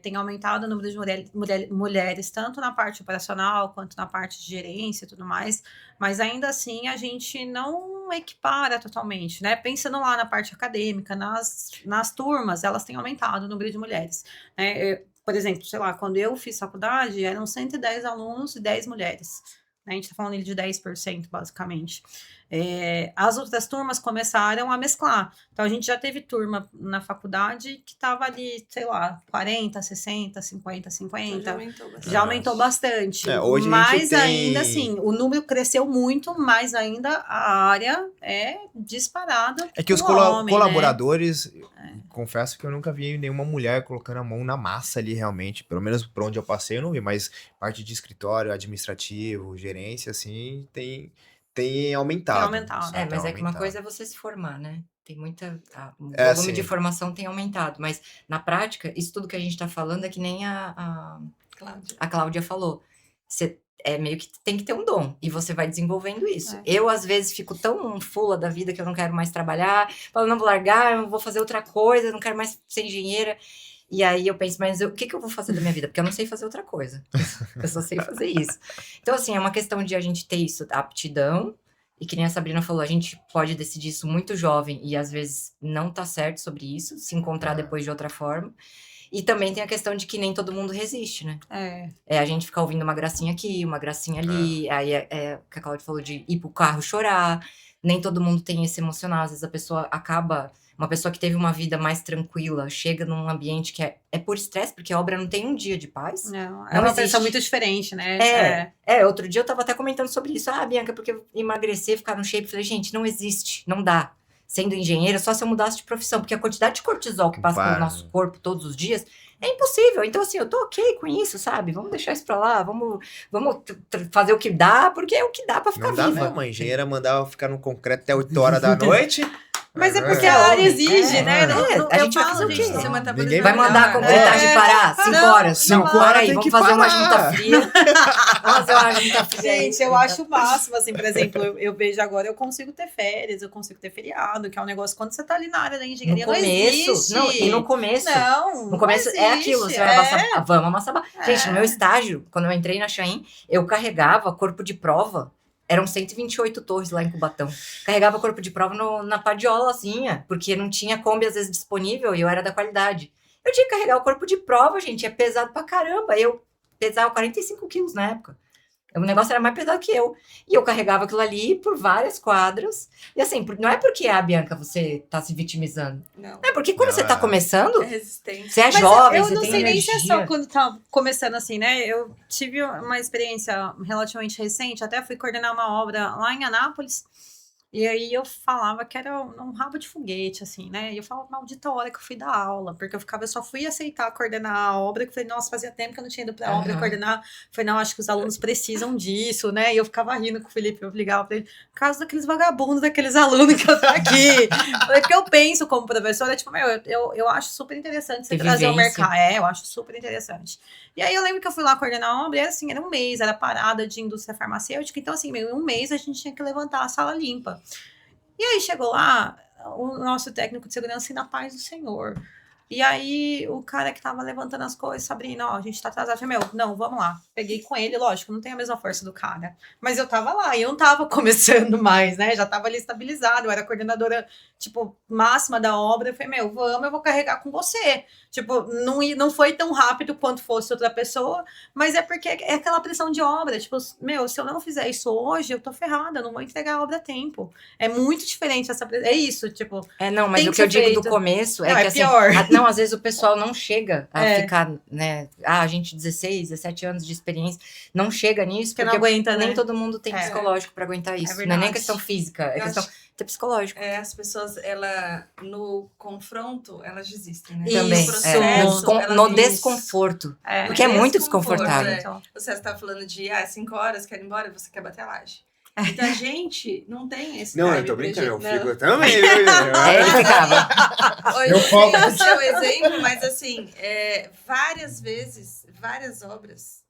tem aumentado o número de mulheres tanto na parte operacional quanto na parte de gerência e tudo mais, mas ainda assim a gente não equipara totalmente, né? Pensando lá na parte acadêmica, nas turmas, elas têm aumentado o número de mulheres, né? por exemplo, sei lá, quando eu fiz faculdade, eram 110 alunos e 10 mulheres. A gente está falando ali de 10%, basicamente. As outras turmas começaram a mesclar. Então, a gente já teve turma na faculdade que estava ali, sei lá, 40, 60, 50,
Então
50.
já aumentou bastante.
Já aumentou bastante.
Hoje a gente
Mas
tem...
ainda assim, o número cresceu muito, mas ainda a área é disparada.
É que os
com homem, né?
colaboradores, confesso que eu nunca vi nenhuma mulher colocando a mão na massa ali realmente. Pelo menos por onde eu passei eu não vi, mas parte de escritório, administrativo, gerência, assim, tem aumentado.
Tem aumentado.
sabe?
Mas
Tem
é que uma
aumentado.
coisa é você se formar, né? Tem muita. O
É,
volume de
sim.
formação tem aumentado, mas na prática, isso tudo que a gente tá falando é que nem
Cláudia.
a Cláudia falou. Você meio que tem que ter um dom e você vai desenvolvendo isso.
É.
Eu, às vezes, fico tão fula da vida que eu não quero mais trabalhar, falo, não vou largar, eu vou fazer outra coisa, eu não quero mais ser engenheira. E aí eu penso, mas o que eu vou fazer da minha vida? Porque eu não sei fazer outra coisa. Eu só sei fazer isso. Então, assim, é uma questão de a gente ter isso, a aptidão. E que nem a Sabrina falou, a gente pode decidir isso muito jovem e às vezes não tá certo sobre isso, se encontrar depois de outra forma. E também tem a questão de que nem todo mundo resiste, né? A gente ficar ouvindo uma gracinha aqui, uma gracinha ali. Aí é o que a Cláudia falou de ir pro carro chorar. Nem todo mundo tem esse emocional. Às vezes a pessoa acaba... Uma pessoa que teve uma vida mais tranquila, chega num ambiente que é por estresse, porque a obra não tem um dia de paz.
Não, é
Não
uma
existe.
pessoa muito diferente, né?
Outro dia eu tava até comentando sobre isso. Bianca, porque emagrecer, ficar no shape, falei, gente, não existe, não dá. Sendo engenheira, só se eu mudasse de profissão, porque a quantidade de cortisol que passa pelo nosso corpo todos os dias é impossível. Então, assim, eu tô ok com isso, sabe? Vamos deixar isso pra lá, vamos fazer o que dá, porque é o que dá pra ficar
Não dá
viva.
mesmo, a engenheira mandava ficar no concreto até 8 horas da noite.
Mas é porque a área exige, né?
A gente vai fazer o quê?
Seu metabolismo
Ninguém
Vai mandar a concretagem parar 5 horas.
5 horas
Para aí,
tem
vamos
que
fazer uma
parar.
junta fria. Vamos fazer uma junta fria.
Gente, eu acho o máximo, assim, por exemplo, eu vejo agora, eu consigo ter férias, eu consigo ter feriado, que é um negócio, quando você tá ali na área da engenharia,
No começo,
não existe.
e no começo,
Não,
no começo
não
é aquilo,
existe,
você vai amassar, vamos amassar. Gente, no meu
É.
estágio, quando eu entrei na Chain, eu carregava corpo de prova, eram 128 torres lá em Cubatão. Carregava corpo de prova na padiolazinha, porque não tinha Kombi às vezes disponível e eu era da qualidade. Eu tinha que carregar o corpo de prova, gente, é pesado pra caramba. Eu pesava 45 quilos na época. O negócio era mais pesado que eu. E eu carregava aquilo ali por várias quadras. E assim, não é porque, Bianca, você tá se vitimizando.
Não.
É porque quando você tá começando,
É resistente.
você é
Mas
jovem,
eu
você
não
tem
sei nem
energia.
se é só quando tá começando assim, né? Eu tive uma experiência relativamente recente, até fui coordenar uma obra lá em Anápolis, e aí eu falava que era um rabo de foguete, assim, né? E eu falava, maldita hora que eu fui dar aula, porque eu só fui aceitar coordenar a obra, que eu falei, nossa, fazia tempo que eu não tinha ido pra obra coordenar. Eu falei, não, acho que os alunos precisam disso, né? E eu ficava rindo com o Felipe, eu ligava pra ele, por causa daqueles vagabundos, daqueles alunos que eu tô aqui. Porque eu penso como professora, tipo, eu acho super interessante você
Ter
trazer o
vivência.
mercado. Eu acho super interessante. E aí eu lembro que eu fui lá coordenar a obra, e assim, era um mês, era parada de indústria farmacêutica, então assim, meio um mês a gente tinha que levantar a sala limpa. E aí chegou lá o nosso técnico de segurança e na paz do Senhor. E aí o cara que tava levantando as coisas, Sabrina, ó, a gente tá atrasado. Eu falei, não, vamos lá. Peguei com ele, lógico, não tem a mesma força do cara. Mas eu tava lá e eu não tava começando mais, né? Já tava ali estabilizado, eu era coordenadora, tipo, máxima da obra. Eu falei, vamos, eu vou carregar com você. Tipo, não foi tão rápido quanto fosse outra pessoa, mas é porque é aquela pressão de obra. Tipo, se eu não fizer isso hoje, eu tô ferrada, eu não vou entregar a obra a tempo. É muito diferente essa pressão. É isso, tipo.
Não, mas
tem
o que eu digo
feito.
do começo é
Não,
que
é
assim,
pior.
não, às vezes o pessoal não chega a ficar, né? A gente 16, 17 anos de experiência, não chega nisso,
Porque
porque
não aguenta,
nem
né?
todo mundo tem psicológico pra aguentar isso. Não é nem
verdade.
questão física, é questão de psicológico.
As pessoas, no confronto, elas desistem, né?
Também.
No processo, elas
No
desistem.
desconforto.
No
Porque é muito
desconforto,
desconfortável.
Você está falando de 5 horas, quer ir embora, você quer bater a laje. Então a gente não tem esse
Não,
time
eu tô
pra
brincando, eu
gente-
fico também.
Ele ficava.
Hoje
Eu foco.
tem o seu exemplo, mas assim, várias vezes, várias obras,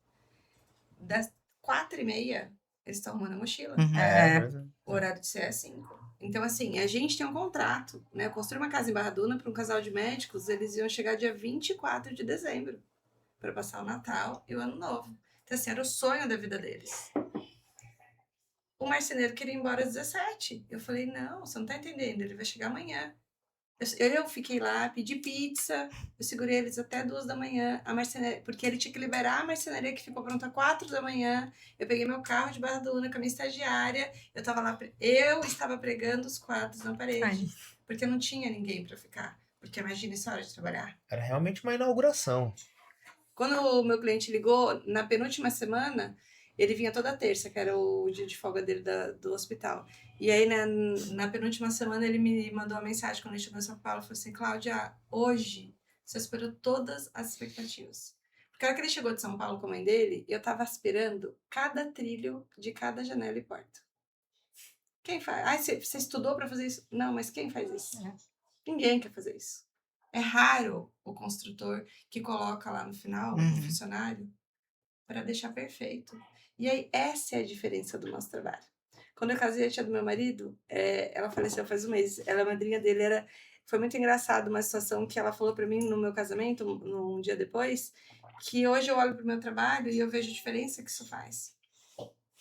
das 4h30, eles estão arrumando a mochila.
Uhum.
O horário de ser é 5. Então, assim, a gente tem um contrato, né? Eu construí uma casa em Barra Duna para um casal de médicos, eles iam chegar dia 24 de dezembro para passar o Natal e o Ano Novo. Então, assim, era o sonho da vida deles. O marceneiro queria ir embora às 17. Eu falei, não, você não tá entendendo, ele vai chegar amanhã. Eu fiquei lá, pedi pizza, eu segurei eles até 2 da manhã, a marcenaria, porque ele tinha que liberar a marcenaria que ficou pronta 4 da manhã. Eu peguei meu carro de Barra do Una com a minha estagiária, eu estava pregando os quadros na parede,
Ai,
porque não tinha ninguém para ficar. Porque imagina essa hora de trabalhar.
Era realmente uma inauguração.
Quando o meu cliente ligou, na penúltima semana, ele vinha toda terça, que era o dia de folga dele do hospital. E aí, na penúltima semana, ele me mandou uma mensagem quando ele chegou em São Paulo, falou assim, Cláudia, hoje você superou todas as expectativas. Porque a hora que ele chegou de São Paulo com a mãe dele, eu tava aspirando cada trilho de cada janela e porta. Quem faz? Ah, você estudou para fazer isso? Não, mas quem faz isso? Ninguém quer fazer isso. É raro o construtor que coloca lá no final o funcionário para deixar perfeito. E aí, essa é a diferença do nosso trabalho. Quando eu casei, a tia do meu marido, ela faleceu faz um mês. Ela, a madrinha dele, foi muito engraçado uma situação que ela falou para mim no meu casamento, um dia depois, que hoje eu olho para o meu trabalho e eu vejo a diferença que isso faz.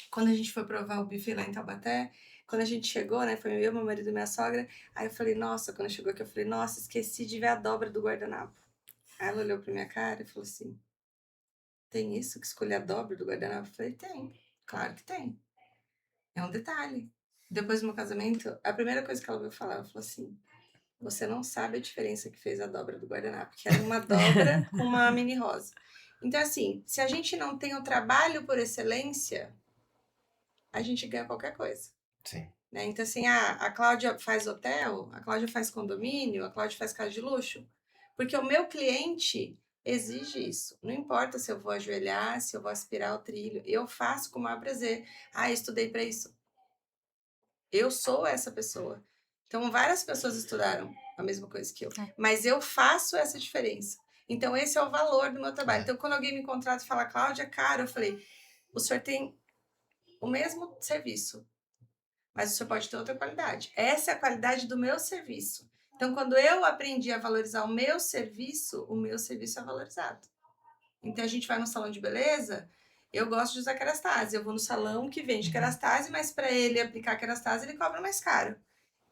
Quando a gente foi provar o buffet lá em Taubaté, quando a gente chegou, né, foi eu, meu marido e minha sogra, aí eu falei, nossa, quando chegou aqui, eu falei, nossa, esqueci de ver a dobra do guardanapo. Aí ela olhou pra minha cara e falou assim, tem isso que escolher a dobra do guardanapo? Eu falei, tem, claro que tem. É um detalhe. Depois do meu casamento, a primeira coisa que ela veio falar, ela falou assim, você não sabe a diferença que fez a dobra do guardanapo, que era uma dobra com uma mini rosa. Então, assim, se a gente não tem o trabalho por excelência, a gente ganha qualquer coisa.
Sim.
Né? Então, assim, a Cláudia faz hotel, a Cláudia faz condomínio, a Cláudia faz casa de luxo, porque o meu cliente exige isso. Não importa se eu vou ajoelhar, se eu vou aspirar o trilho, eu faço com o maior prazer. Ah, eu estudei para isso. Eu sou essa pessoa. Então, várias pessoas estudaram a mesma coisa que eu, mas eu faço essa diferença. Então, esse é o valor do meu trabalho. Então, quando alguém me contrata e fala, Cláudia, cara, eu falei, o senhor tem o mesmo serviço, mas o senhor pode ter outra qualidade. Essa é a qualidade do meu serviço. Então, quando eu aprendi a valorizar o meu serviço é valorizado. Então, a gente vai no salão de beleza, eu gosto de usar kerastase. Eu vou no salão que vende kerastase, mas para ele aplicar kerastase, ele cobra mais caro.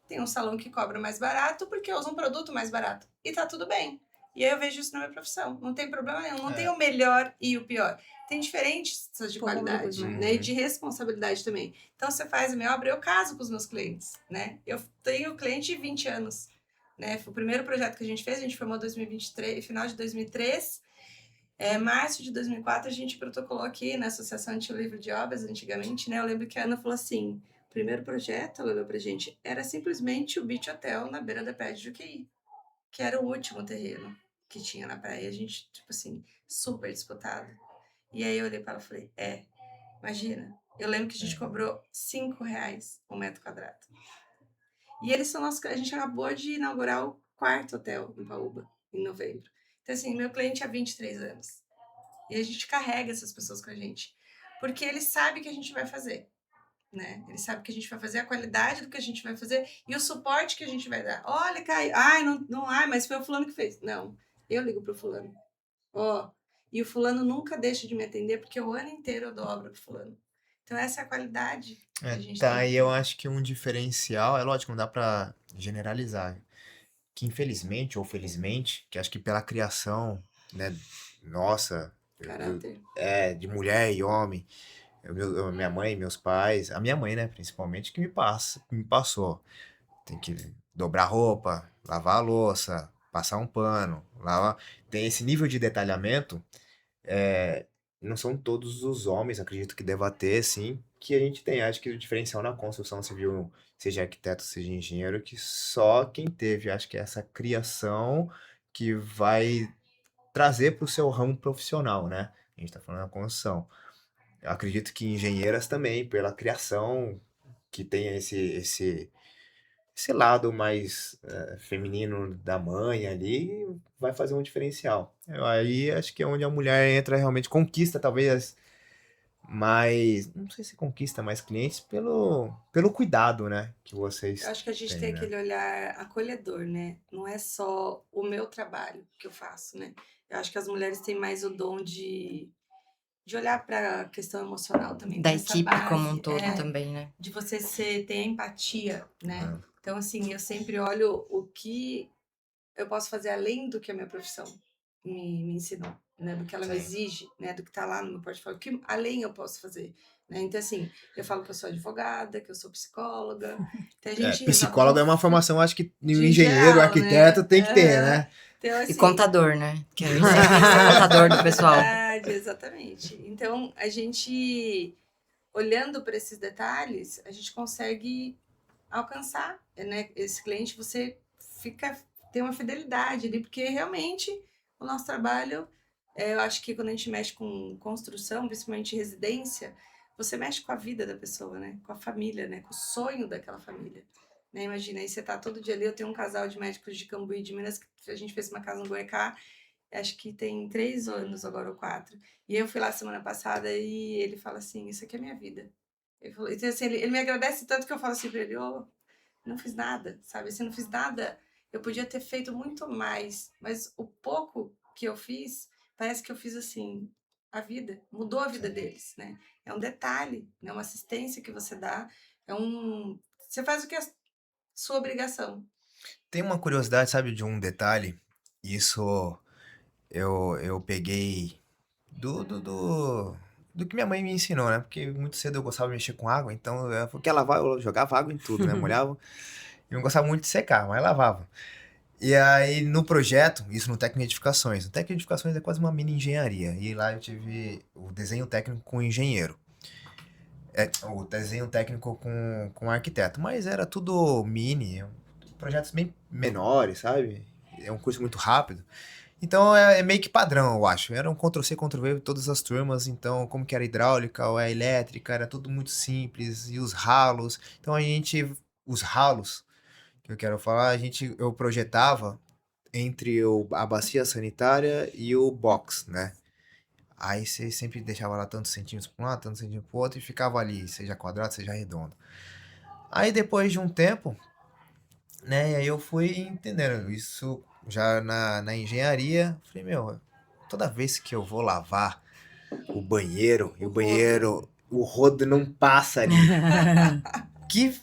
Tem um salão que cobra mais barato porque usa um produto mais barato. E tá tudo bem. E aí eu vejo isso na minha profissão. Não tem problema nenhum. Não tem o melhor e o pior. Tem diferenças de qualidade, né? E de responsabilidade também. Então, você faz a minha obra, eu caso com os meus clientes, né? Eu tenho cliente de 20 anos. Né? Foi o primeiro projeto que a gente fez, a gente formou em 2023, final de 2003. Março de 2004, a gente protocolou aqui na Associação Anti-Livro de Obras, antigamente, né? Eu lembro que a Ana falou assim, o primeiro projeto, ela olhou pra gente, era simplesmente o Beach Hotel na beira da praia de Juqueí, que era o último terreno que tinha na praia. A gente, tipo assim, super disputado. E aí eu olhei para ela e falei, imagina, eu lembro que a gente cobrou R$5 um metro quadrado. E eles são a gente acabou de inaugurar o 4º hotel em Paúba, em novembro. Então, assim, meu cliente há 23 anos. E a gente carrega essas pessoas com a gente. Porque ele sabe que a gente vai fazer. Né? Ele sabe que a gente vai fazer, a qualidade do que a gente vai fazer e o suporte que a gente vai dar. Olha, Caio, mas foi o fulano que fez. Não, eu ligo pro fulano. E o fulano nunca deixa de me atender porque o ano inteiro eu dou obra pro fulano. Então essa é a qualidade que a gente tem.
E eu acho que um diferencial, é lógico, não dá pra generalizar, que infelizmente ou felizmente, que acho que pela criação, né, nossa,
Caráter.
de mulher e homem, minha mãe, meus pais, a minha mãe, né, principalmente, que me passou. Tem que dobrar roupa, lavar a louça, passar um pano, lavar. Tem esse nível de detalhamento. Não são todos os homens, acredito que deva ter, sim, que a gente tem. Acho que o diferencial na construção civil, seja arquiteto, seja engenheiro, que só quem teve, acho que essa criação que vai trazer para o seu ramo profissional, né? A gente está falando da construção. Eu acredito que engenheiras também, pela criação, que tem esse lado mais feminino da mãe ali, vai fazer um diferencial. Aí acho que é onde a mulher entra realmente, conquista talvez mais, não sei se conquista mais clientes pelo cuidado, né, que vocês
Eu acho que a gente
têm,
tem
né?
aquele olhar acolhedor, né? Não é só o meu trabalho que eu faço, né? Eu acho que as mulheres têm mais o dom de olhar para a questão emocional também.
Da
ter essa
equipe como um
base,
todo também, né?
de você ter empatia, né? Então, assim, eu sempre olho o que eu posso fazer além do que a minha profissão me ensinou, né? Do que ela me
Sim.
exige, né? Do que está lá no meu portfólio. O que além eu posso fazer, né? Então, assim, eu falo que eu sou advogada, que eu sou psicóloga. Então, a gente resolve
Psicólogo é uma formação, acho que o
de
engenheiro, o
geral, né?
arquiteto tem que ter, né?
Então,
E
assim,
contador, né? Que a gente sempre tem que ser contador do pessoal.
verdade, exatamente. Então, a gente, olhando para esses detalhes, a gente consegue alcançar, né? Esse cliente, você tem uma fidelidade ali, porque realmente o nosso trabalho, eu acho que quando a gente mexe com construção, principalmente residência, você mexe com a vida da pessoa, né? Com a família, né? Com o sonho daquela família. Né? Imagina, aí você tá todo dia ali, eu tenho um casal de médicos de Cambuí, de Minas, que a gente fez uma casa no Goiacá, acho que tem 3 anos agora ou 4. E eu fui lá semana passada e ele fala assim, isso aqui é minha vida. Ele, falou, então, assim, ele me agradece tanto que eu falo assim pra ele, ô, não fiz nada, sabe? Se não fiz nada, eu podia ter feito muito mais, mas o pouco que eu fiz, parece que eu fiz assim, a vida, mudou a vida deles, né? É um detalhe, né? Uma assistência que você dá, você faz o que é sua obrigação.
Tem uma curiosidade, sabe, de um detalhe. Isso eu peguei do que minha mãe me ensinou, né? Porque muito cedo eu gostava de mexer com água, então porque lavar, eu jogava água em tudo, né? Molhava. Eu não gostava muito de secar, mas lavava. E aí, no projeto, isso no técnico de edificações. O técnico de edificações é quase uma mini engenharia. E lá eu tive o desenho técnico com o engenheiro. O desenho técnico com o arquiteto. Mas era tudo mini, projetos bem menores, sabe? É um curso muito rápido. Então é meio que padrão, eu acho. Era um Ctrl-C, Ctrl-V todas as turmas. Então, como que era hidráulica ou a elétrica, era tudo muito simples. E os ralos. Então a gente. Os ralos que eu quero falar, eu projetava entre a bacia sanitária e o box, né? Aí você sempre deixava lá tantos centímetros para um lado, tantos centímetros para o outro e ficava ali, seja quadrado, seja redondo. Aí depois de um tempo, né, aí eu fui entendendo isso já na engenharia. Falei, meu, toda vez que eu vou lavar o banheiro e o banheiro, o rodo não passa ali. que,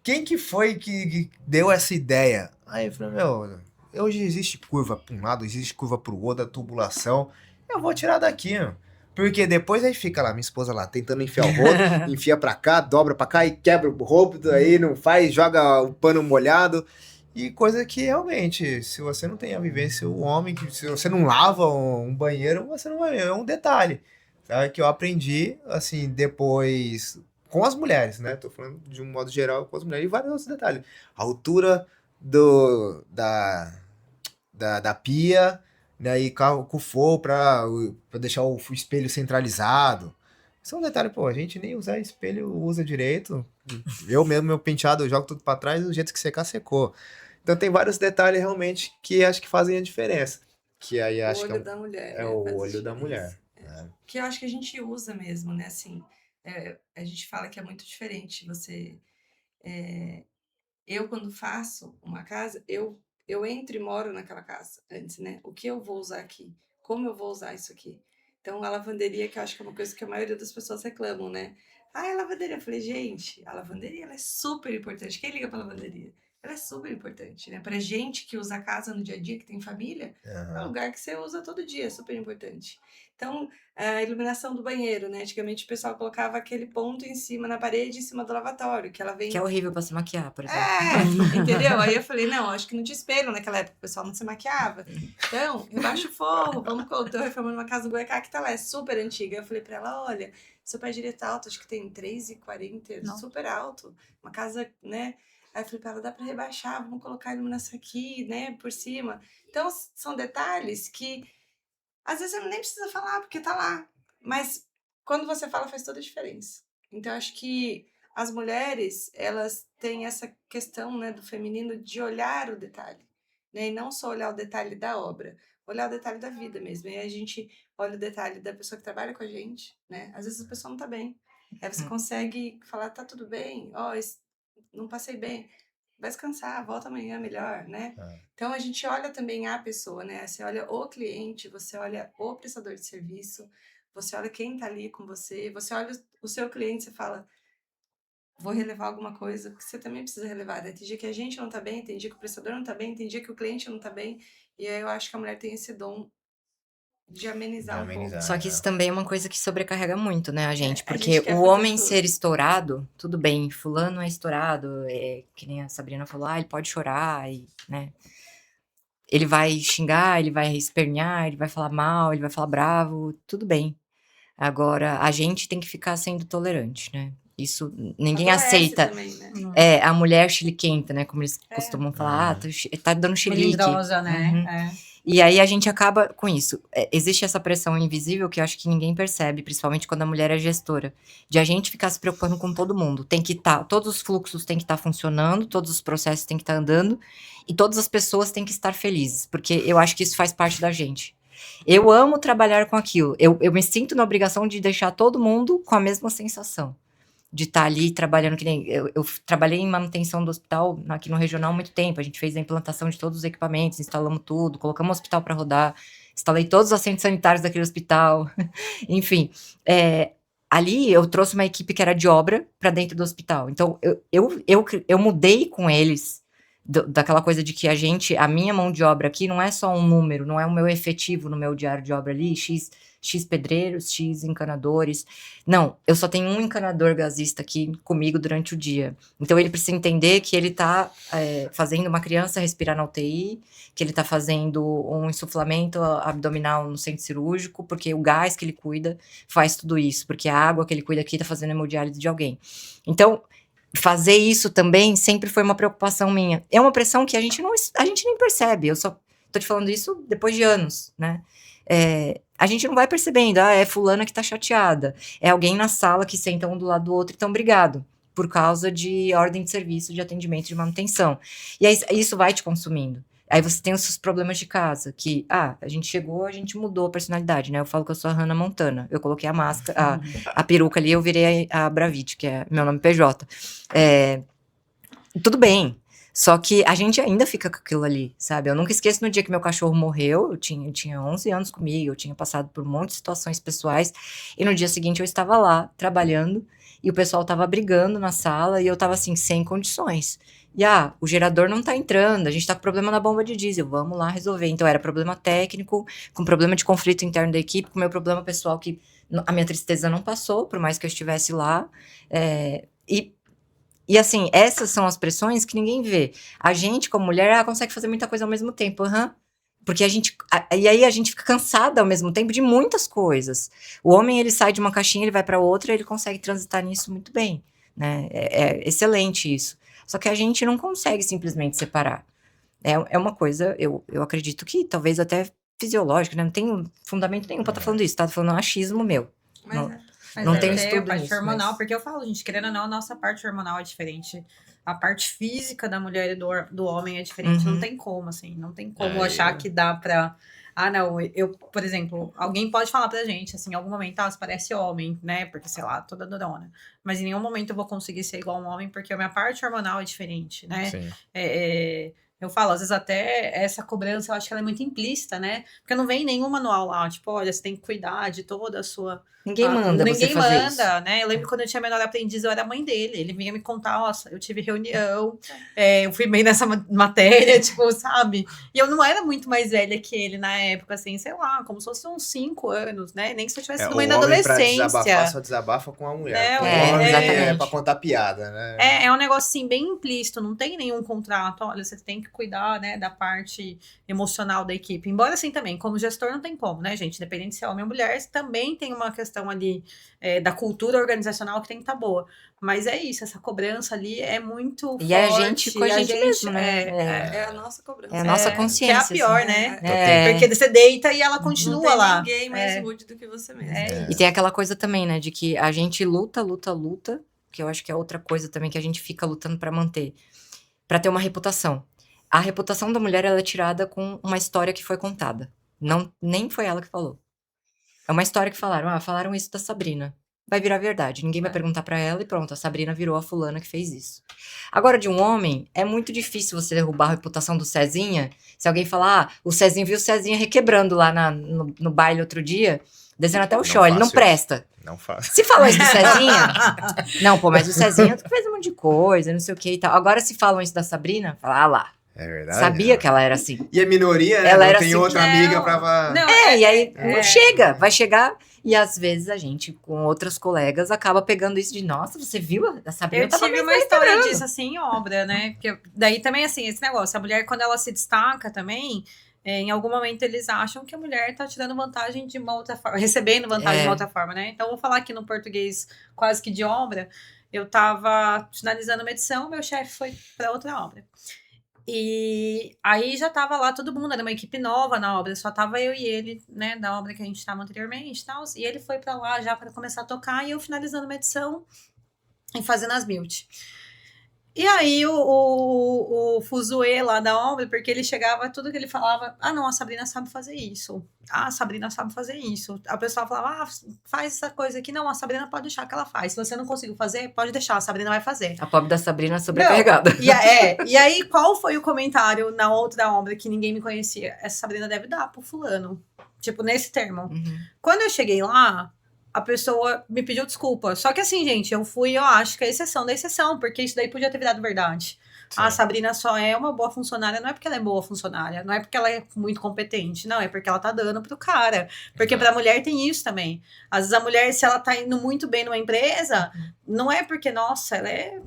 quem que foi que deu essa ideia? Aí eu falei, meu, hoje existe curva para um lado, existe curva para o outro, a tubulação. Eu vou tirar daqui, meu. Porque depois aí fica lá, minha esposa lá, tentando enfiar o rodo, enfia pra cá, dobra pra cá e quebra o rodo, aí não faz, joga o pano molhado. E coisa que realmente, se você não tem a vivência, o homem, se você não lava um banheiro, você não vai ver. É um detalhe, sabe? Que eu aprendi, assim, depois com as mulheres, né? Tô falando de um modo geral com as mulheres e vários outros detalhes. A altura do, da, da pia, né? E com o forro pra deixar o espelho centralizado. Isso é um detalhe, pô, a gente nem usar espelho usa direito. Eu mesmo, meu penteado, eu jogo tudo pra trás, do jeito que secar, secou. Então tem vários detalhes realmente que acho que fazem a diferença. Que aí
O
acho que
olho da mulher,
é
né?
o
Faz a
olho da
diferença.
mulher. Né?
Que eu acho que a gente usa mesmo, né? Assim, a gente fala que é muito diferente. Eu quando faço uma casa, eu entro e moro naquela casa antes, né? O que eu vou usar aqui? Como eu vou usar isso aqui? Então, a lavanderia, que eu acho que é uma coisa que a maioria das pessoas reclamam, né? Ah, é a lavanderia. Eu falei, gente, a lavanderia ela é super importante. Quem liga pra lavanderia? Ela é super importante, né? Pra gente que usa a casa no dia a dia, que tem família, é um
Aham.
lugar que você usa todo dia, é super importante. Então, a iluminação do banheiro, né? Antigamente o pessoal colocava aquele ponto em cima na parede, em cima do lavatório, que ela
Que
vem.
é horrível pra se maquiar, por exemplo.
Entendeu? Aí eu falei, não, acho que não tinha espelho naquela época, o pessoal não se maquiava. Então, rebaixa o forro, eu tô reformando uma casa do Goiacá que tá lá, é super antiga. Eu falei pra ela, olha, seu pé direito é alto, acho que tem 3,40,
Não.
super alto. Uma casa, né? Aí eu falei pra ela, dá pra rebaixar, vamos colocar a iluminação aqui, né, por cima. Então, são detalhes que, às vezes, você nem precisa falar, porque tá lá. Mas, quando você fala, faz toda a diferença. Então, acho que as mulheres, elas têm essa questão, né, do feminino de olhar o detalhe, né, e não só olhar o detalhe da obra, olhar o detalhe da vida mesmo. E aí a gente olha o detalhe da pessoa que trabalha com a gente, né? Às vezes a pessoa não tá bem. Aí você consegue falar, tá tudo bem, ó, não passei bem, vai descansar, volta amanhã melhor, né?
Ah.
Então a gente olha também a pessoa, né? Você olha o cliente, você olha o prestador de serviço, você olha quem tá ali com você, você olha o seu cliente, você fala, vou relevar alguma coisa que você também precisa relevar, né? Tem dia que a gente não tá bem, tem dia que o prestador não tá bem, tem dia que o cliente não tá bem. E aí eu acho que a mulher tem esse dom de
De
amenizar um pouco.
amenizar,
Só que
né?
isso também é uma coisa que sobrecarrega muito, né, a gente?
a gente
Porque
quer
o
fazer
homem
tudo.
ser estourado, tudo bem, fulano é estourado, que nem a Sabrina falou, ele pode chorar, né? Ele vai xingar, ele vai espernear, ele vai falar mal, ele vai falar bravo, tudo bem. Agora, a gente tem que ficar sendo tolerante, né? Isso ninguém
Adoece
aceita.
também, né?
A mulher chiliquenta, né? Como eles costumam falar, tá dando chilique.
Melindrosa, né?
Uhum. E aí a gente acaba com isso. Existe essa pressão invisível que eu acho que ninguém percebe, principalmente quando a mulher é gestora, de a gente ficar se preocupando com todo mundo. Tem que estar, todos os fluxos têm que estar funcionando, todos os processos têm que estar andando e todas as pessoas têm que estar felizes, porque eu acho que isso faz parte da gente. Eu amo trabalhar com aquilo. Eu me sinto na obrigação de deixar todo mundo com a mesma sensação. De estar ali trabalhando, que nem eu trabalhei em manutenção do hospital aqui no regional há muito tempo. A gente fez a implantação de todos os equipamentos, instalamos tudo, colocamos o hospital para rodar, instalei todos os assentos sanitários daquele hospital. Enfim, ali eu trouxe uma equipe que era de obra para dentro do hospital. Então eu mudei com eles daquela coisa de que a minha mão de obra aqui não é só um número, não é o meu efetivo no meu diário de obra ali, X pedreiros, X encanadores. Não, eu só tenho um encanador gasista aqui comigo durante o dia. Então ele precisa entender que ele tá fazendo uma criança respirar na UTI, que ele tá fazendo um insuflamento abdominal no centro cirúrgico, porque o gás que ele cuida faz tudo isso, porque a água que ele cuida aqui tá fazendo hemodiálise de alguém. Então, fazer isso também sempre foi uma preocupação minha. É uma pressão que a gente nem percebe. Eu só tô te falando isso depois de anos, né? A gente não vai percebendo, é fulana que tá chateada, é alguém na sala que senta um do lado do outro e tão brigado, por causa de ordem de serviço, de atendimento, de manutenção. E aí isso vai te consumindo. Aí você tem os seus problemas de casa, que, a gente chegou, a gente mudou a personalidade, né? Eu falo que eu sou a Hannah Montana. Eu coloquei a máscara, a peruca ali, eu virei a Bravite, que é meu nome PJ. Tudo bem. Só que a gente ainda fica com aquilo ali, sabe? Eu nunca esqueço no dia que meu cachorro morreu, eu tinha 11 anos comigo, eu tinha passado por um monte de situações pessoais, e no dia seguinte eu estava lá, trabalhando, e o pessoal tava brigando na sala, e eu tava assim, sem condições. E o gerador não tá entrando, a gente tá com problema na bomba de diesel, vamos lá resolver. Então era problema técnico, com problema de conflito interno da equipe, com meu problema pessoal, que a minha tristeza não passou, por mais que eu estivesse lá, e assim, essas são as pressões que ninguém vê. A gente, como mulher, consegue fazer muita coisa ao mesmo tempo. Porque e aí a gente fica cansada ao mesmo tempo de muitas coisas. O homem, ele sai de uma caixinha, ele vai para outra, ele consegue transitar nisso muito bem, né? É excelente isso. Só que a gente não consegue simplesmente separar. É uma coisa, eu acredito que talvez até fisiológica, né? Não tem fundamento nenhum pra estar falando isso, tá? Tô falando achismo meu.
Mas
Não-
Mas
Não
deve
tem
ter
estudo
a parte
nisso,
hormonal,
mas-
porque eu falo, gente, querendo ou não, a nossa parte hormonal é diferente. A parte física da mulher e do homem é diferente.
Uhum.
Não tem como, assim, não tem como achar que dá pra. Não, eu, por exemplo, alguém pode falar pra gente, assim, em algum momento, você parece homem, né? Porque, sei lá, toda durona. Mas em nenhum momento eu vou conseguir ser igual a um homem, porque a minha parte hormonal é diferente, né?
Sim.
Eu falo, às vezes até essa cobrança, eu acho que ela é muito implícita, né? Porque não vem nenhum manual lá, tipo, olha, você tem que cuidar de toda a sua...
Ninguém manda você fazer isso.
né? Eu lembro quando eu tinha menor aprendiz, eu era mãe dele. Ele vinha me contar, nossa, eu tive reunião, eu fui bem nessa matéria, tipo, sabe? E eu não era muito mais velha que ele na época, assim, sei lá, como se fosse uns 5 anos, né? Nem se eu tivesse sido mãe na
o homem pra
adolescência.
desabafar, só desabafa com a mulher.
É,
O homem é
exatamente.
pra contar piada, né?
É um negócio assim bem implícito, não tem nenhum contrato. Olha, você tem que cuidar, né, da parte emocional da equipe. Embora assim também, como gestor não tem como, né, gente? Independente se é homem ou mulher, também tem uma questão ali da cultura organizacional que tem que estar boa. Mas é isso, essa cobrança ali é muito
E
forte.
a gente com a gente mesmo, né?
É a nossa cobrança.
É a nossa
Que é
consciência.
a pior,
assim.
né? Porque você deita e ela continua
Não tem
lá.
ninguém mais rude do que você mesmo.
E tem aquela coisa também, né, de que a gente luta, que eu acho que é outra coisa também que a gente fica lutando pra manter, pra ter uma reputação. A reputação da mulher, ela é tirada com uma história que foi contada. Nem foi ela que falou. É uma história que falaram isso da Sabrina. Vai virar verdade. Ninguém vai perguntar pra ela e pronto, a Sabrina virou a fulana que fez isso. Agora, de um homem, é muito difícil você derrubar a reputação do Cezinha. Se alguém falar, o Cezinha viu o Cezinha requebrando lá no baile outro dia, descendo até o chão, ele não
faço
presta.
isso. Não faço.
Se falam isso do Cezinha... Não, pô, mas o Cezinha fez um monte de coisa, não sei o que e tal. Agora, se falam isso da Sabrina, fala, lá.
É verdade.
Sabia que ela era assim.
E a minoria, né?
Ela
Não
era
tem
assim,
outra
não,
amiga pra...
não,
E aí não chega, vai chegar. E às vezes a gente, com outras colegas, acaba pegando isso de, nossa, você viu? A Sabrina
Eu
tava
tive
mesmo
uma história
reiterando.
disso, assim, em obra, né? Porque daí também, assim, esse negócio, a mulher, quando ela se destaca também, em algum momento eles acham que a mulher tá tirando vantagem de uma outra forma, recebendo vantagem de uma outra forma, né? Então, eu vou falar aqui no português quase que de obra. Eu tava finalizando uma edição, meu chefe foi para outra obra. E aí já tava lá todo mundo, era uma equipe nova na obra, só tava eu e ele, né, da obra que a gente tava anteriormente e tal. E ele foi pra lá já para começar a tocar e eu finalizando uma edição e fazendo as mute. E aí o fuzuê lá da obra, porque ele chegava, tudo que ele falava, não, a Sabrina sabe fazer isso. A Sabrina sabe fazer isso. A pessoa falava, faz essa coisa aqui. Não, a Sabrina pode deixar que ela faz. Se você não conseguiu fazer, pode deixar, a Sabrina vai fazer.
A pobre da Sabrina sobrecarregada.
E aí, qual foi o comentário na outra obra que ninguém me conhecia? Essa Sabrina deve dar pro fulano. Tipo, nesse termo.
Uhum.
Quando eu cheguei lá, a pessoa me pediu desculpa. Só que assim, gente, eu acho que é a exceção da exceção, porque isso daí podia ter virado verdade.
Sim.
A Sabrina só é uma boa funcionária, não é porque ela é boa funcionária, não é porque ela é muito competente, não, é porque ela tá dando pro cara. Porque pra mulher tem isso também. Às vezes a mulher, se ela tá indo muito bem numa empresa, não é porque, nossa, ela é...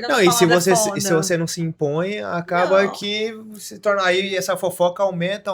Não, e se você não se impõe, acaba
Não.
que se torna aí essa fofoca aumenta.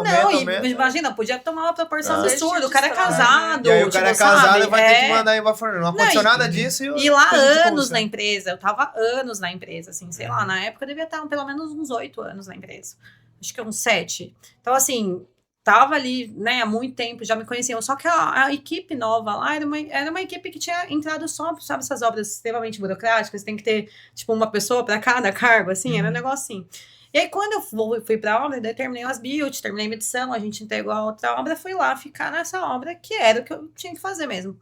Imagina, podia tomar uma proporção
Ah.
absurda. O cara é
Destrói, né?
casado.
E aí o cara é casado
sabe?
vai ter que mandar ir pra fora. Não aconteceu nada disso.
E lá
coisa de
anos
conversa.
na empresa. Eu tava anos na empresa, assim, sei lá. Na época eu devia estar pelo menos uns 8 anos na empresa. Acho que uns 7. Então, assim, tava ali, né, há muito tempo, já me conheciam. Só que a equipe nova lá era uma equipe que tinha entrado só, sabe, essas obras extremamente burocráticas, tem que ter, tipo, uma pessoa para cada cargo, assim, era um negócio assim. E aí, quando eu fui pra obra, daí terminei as builds, terminei a minha edição, a gente entregou a outra obra, fui lá ficar nessa obra, que era o que eu tinha que fazer mesmo.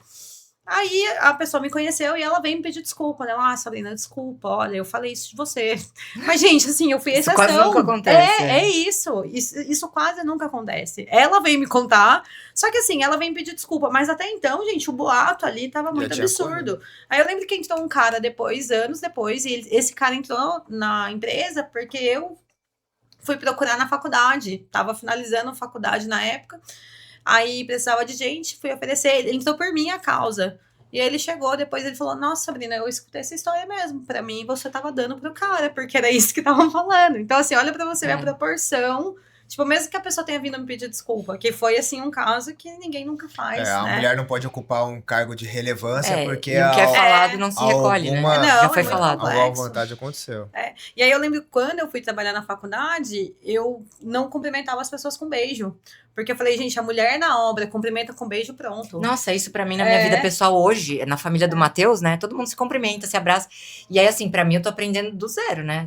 Aí a pessoa me conheceu e ela veio me pedir desculpa, né? Sabrina, desculpa, olha, eu falei isso de você. Mas, gente, assim, eu fui
Isso
exceção.
quase nunca acontece.
É isso. Isso quase nunca acontece. Ela veio me contar, só que assim, ela veio me pedir desculpa. Mas até então, gente, o boato ali tava muito
tinha
absurdo. Aí eu lembro que entrou um cara depois, anos depois, e esse cara entrou na empresa porque eu fui procurar na faculdade. Tava finalizando a faculdade na época. Aí precisava de gente, fui oferecer. Ele entrou por minha causa. E aí ele chegou, depois ele falou, nossa, Sabrina, eu escutei essa história mesmo. Pra mim, você tava dando pro cara, porque era isso que estavam falando. Então, assim, olha pra você ver a proporção. Tipo, mesmo que a pessoa tenha vindo me pedir desculpa, que foi, assim, um caso que ninguém nunca faz,
A
né?
mulher não pode ocupar um cargo de relevância porque
e o que é falado não se recolhe,
alguma-
né?
Não,
Já foi
é muito
falado.
complexo.
alguma vontade aconteceu.
E aí eu lembro que quando eu fui trabalhar na faculdade, eu não cumprimentava as pessoas com beijo. Porque eu falei, gente, a mulher na obra cumprimenta com beijo, pronto.
Nossa, isso pra mim na minha vida pessoal hoje, na família do Matheus, né? Todo mundo se cumprimenta, se abraça. E aí, assim, pra mim, eu tô aprendendo do zero, né?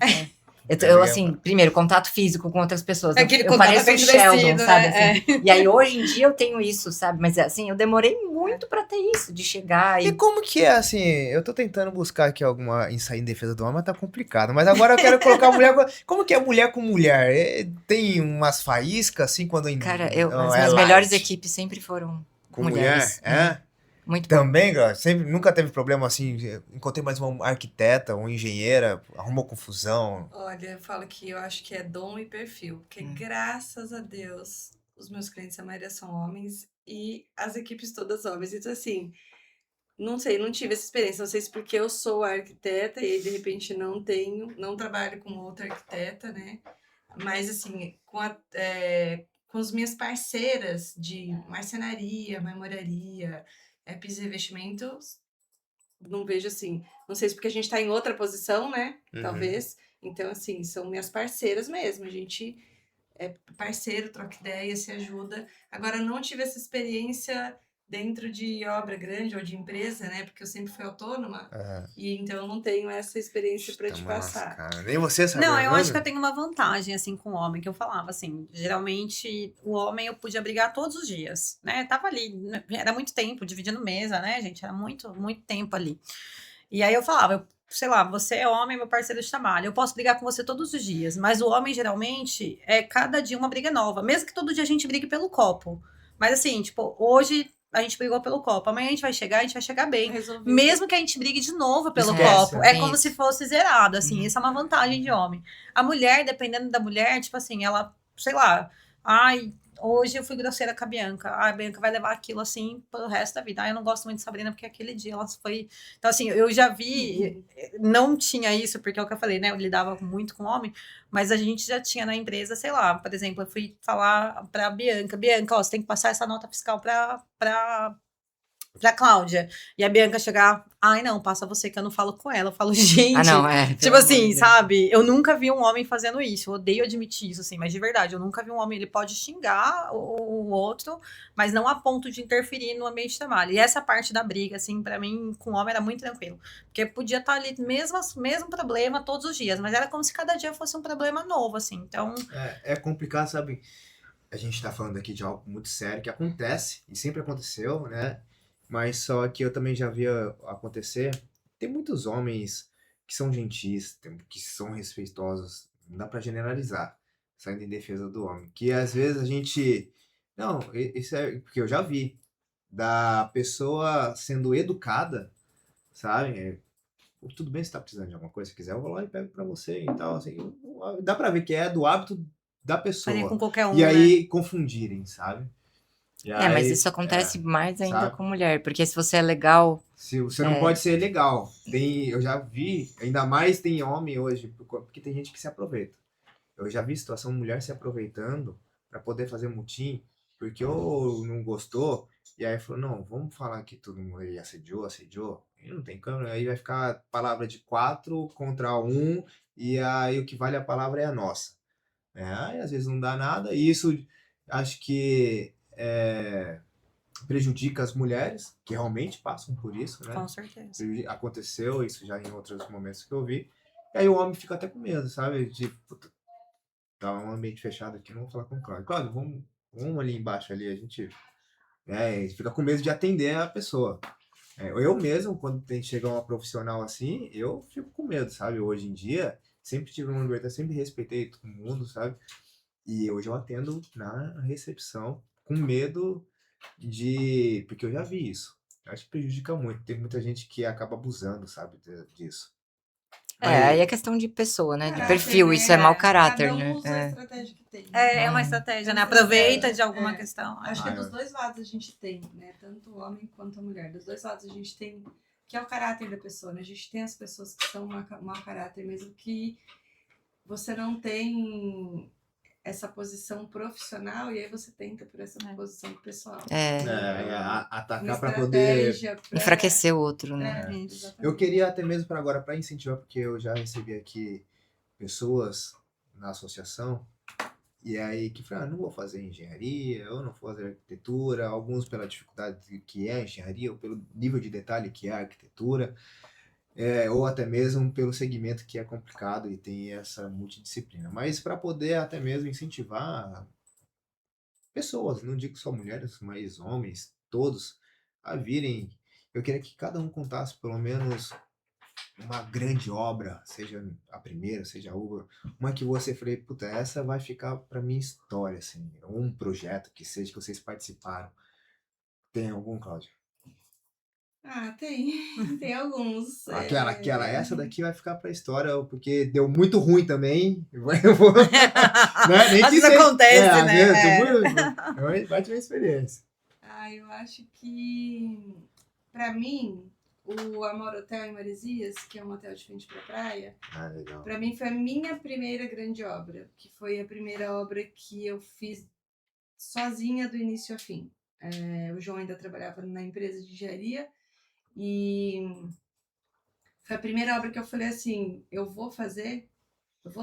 Eu, assim, primeiro, contato físico com outras pessoas.
Aquele
eu
contato
pareço
bem
o Sheldon,
endurecido,
sabe?
né?
Assim. E aí, hoje em dia, eu tenho isso, sabe? Mas, assim, eu demorei muito pra ter isso, de chegar
E
e...
como que é, assim, eu tô tentando buscar aqui alguma sair em defesa do homem, mas tá complicado. Mas agora eu quero colocar a mulher... Como que é mulher com mulher? Tem umas faíscas, assim, quando...
Cara, as
é
minhas
light?
melhores equipes sempre foram
Com
mulheres.
mulher? É?
Muito bom.
Também, cara, nunca teve problema, assim, encontrei mais uma arquiteta, uma engenheira, arrumou confusão.
Olha, eu falo que eu acho que é dom e perfil, porque graças a Deus os meus clientes, a maioria são homens e as equipes todas homens. Então, assim, não sei, não tive essa experiência. Não sei se porque eu sou a arquiteta e de repente não trabalho com outra arquiteta, né? Mas, assim, com as minhas parceiras de marcenaria, marmoraria, piso e revestimentos, não vejo assim. Não sei se porque a gente tá em outra posição, né?
Uhum.
Talvez. Então, assim, são minhas parceiras mesmo. A gente é parceiro, troca ideia, se ajuda. Agora, não tive essa experiência dentro de obra grande ou de empresa, né? Porque eu sempre fui autônoma. E então eu não tenho essa experiência para te passar.
Cara, nem você sabe.
Não, eu acho que eu tenho uma vantagem, assim, com o homem, que eu falava, assim, geralmente o homem eu podia brigar todos os dias, né? Tava ali, era muito tempo, dividindo mesa, né, gente? Era muito, muito tempo ali. E aí eu falava, sei lá, você é homem, meu parceiro de trabalho, eu posso brigar com você todos os dias, mas o homem, geralmente, é cada dia uma briga nova, mesmo que todo dia a gente brigue pelo copo. Mas assim, tipo, hoje a gente brigou pelo copo. Amanhã a gente vai chegar bem.
Resolvido.
Mesmo que a gente brigue de novo pelo
Esquece,
copo. É
é
como
isso.
se fosse zerado, assim.
Uhum.
Isso é uma vantagem de homem. A mulher, dependendo da mulher, tipo assim, ela, sei lá, ai, hoje eu fui grosseira com a Bianca. A Bianca vai levar aquilo assim pelo resto da vida. Ai, eu não gosto muito de Sabrina porque aquele dia ela foi. Então, assim, eu já vi, não tinha isso, porque é o que eu falei, né? Eu lidava muito com homem, mas a gente já tinha na empresa, sei lá, por exemplo, eu fui falar pra Bianca, ó, você tem que passar essa nota fiscal pra Cláudia. E a Bianca chegar, ai não, passa você que eu não falo com ela. Eu falo,
Ah,
gente,
não, é.
tipo
pelo amor
assim,
de Deus.
sabe? Eu nunca vi um homem fazendo isso. Eu odeio admitir isso, assim, mas de verdade, eu nunca vi um homem. Ele pode xingar o outro, mas não a ponto de interferir no ambiente de trabalho. E essa parte da briga, assim, pra mim, com o homem era muito tranquilo. Porque podia estar ali mesmo problema todos os dias, mas era como se cada dia fosse um problema novo, assim. Então,
É complicado, sabe? A gente tá falando aqui de algo muito sério que acontece e sempre aconteceu, né? Mas só que eu também já via acontecer. Tem muitos homens que são gentis, que são respeitosos. Não dá pra generalizar, saindo em defesa do homem. Que às vezes a gente. Não, isso é porque eu já vi. Da pessoa sendo educada, sabe? Tudo bem se tá precisando de alguma coisa, se quiser, eu vou lá e pego pra você e tal. Assim, dá pra ver que é do hábito da
faria com
pessoa.
qualquer um,
E
né?
aí confundirem, sabe? E
É, mas
aí,
isso acontece mais ainda
sabe?
com mulher, porque se você é legal,
Se você não pode ser legal. Eu já vi, ainda mais tem homem hoje, porque tem gente que se aproveita. Eu já vi situação mulher se aproveitando pra poder fazer mutim, porque ou não gostou, e aí falou, não, vamos falar que todo mundo aí assediou. E não tem câmera, aí vai ficar palavra de 4 contra 1, e aí o que vale a palavra é a nossa. Aí às vezes não dá nada, e isso acho que prejudica as mulheres, que realmente passam por isso, né?
Com certeza.
Aconteceu isso já em outros momentos que eu vi. E aí o homem fica até com medo, sabe? De, puta, tá um ambiente fechado aqui, não vou falar com o Cláudio. Cláudio, vamos ali embaixo ali, a gente fica com medo de atender a pessoa. Eu mesmo, quando tem chega uma profissional assim, eu fico com medo, sabe? Hoje em dia, sempre tive uma liberdade, sempre respeitei todo mundo, sabe? E hoje eu atendo na recepção com medo porque eu já vi isso. Eu acho que prejudica muito. Tem muita gente que acaba abusando, sabe, disso.
aí
Mas
é questão de pessoa, né? De
Caráter,
perfil,
né?
isso é mau
Cada
caráter,
um
né?
usa a estratégia que tem.
É uma
Hum.
estratégia,
É
né?
uma
Aproveita
estratégia,
de alguma
é.
questão.
Acho que
Ah,
dos dois lados a gente tem, né? Tanto o homem quanto a mulher. Dos dois lados a gente tem, que é o caráter da pessoa, né? A gente tem as pessoas que são mau caráter, mesmo que você não tem essa posição profissional, e aí você tenta por essa posição pessoal.
atacar
Uma
para poder.
estratégia pra...
Enfraquecer o outro, né?
Isso.
Eu
Exatamente.
queria até mesmo para agora, para incentivar, porque eu já recebi aqui pessoas na associação, e aí que falam, não vou fazer engenharia, eu não vou fazer arquitetura, alguns pela dificuldade que é a engenharia, ou pelo nível de detalhe que é a arquitetura. Ou até mesmo pelo segmento que é complicado e tem essa multidisciplina. Mas para poder até mesmo incentivar pessoas, não digo só mulheres, mas homens, todos, a virem. Eu queria que cada um contasse pelo menos uma grande obra, seja a primeira, seja a última, uma que você falei, puta, essa vai ficar para minha história, assim, ou um projeto que seja que vocês participaram. Tem algum, Cláudio?
Ah, tem alguns.
Essa daqui vai ficar pra história, porque deu muito ruim também. Eu vou, né? Nem
Às
que
vezes
seja.
acontece,
Às
né?
vezes, vai ter uma experiência.
Eu acho que, pra mim, o Amor Hotel em Maresias, que é um hotel de frente pra praia,
Legal.
pra mim foi a minha primeira grande obra, que foi a primeira obra que eu fiz sozinha do início ao fim. O João ainda trabalhava na empresa de engenharia, e foi a primeira obra que eu falei assim, eu vou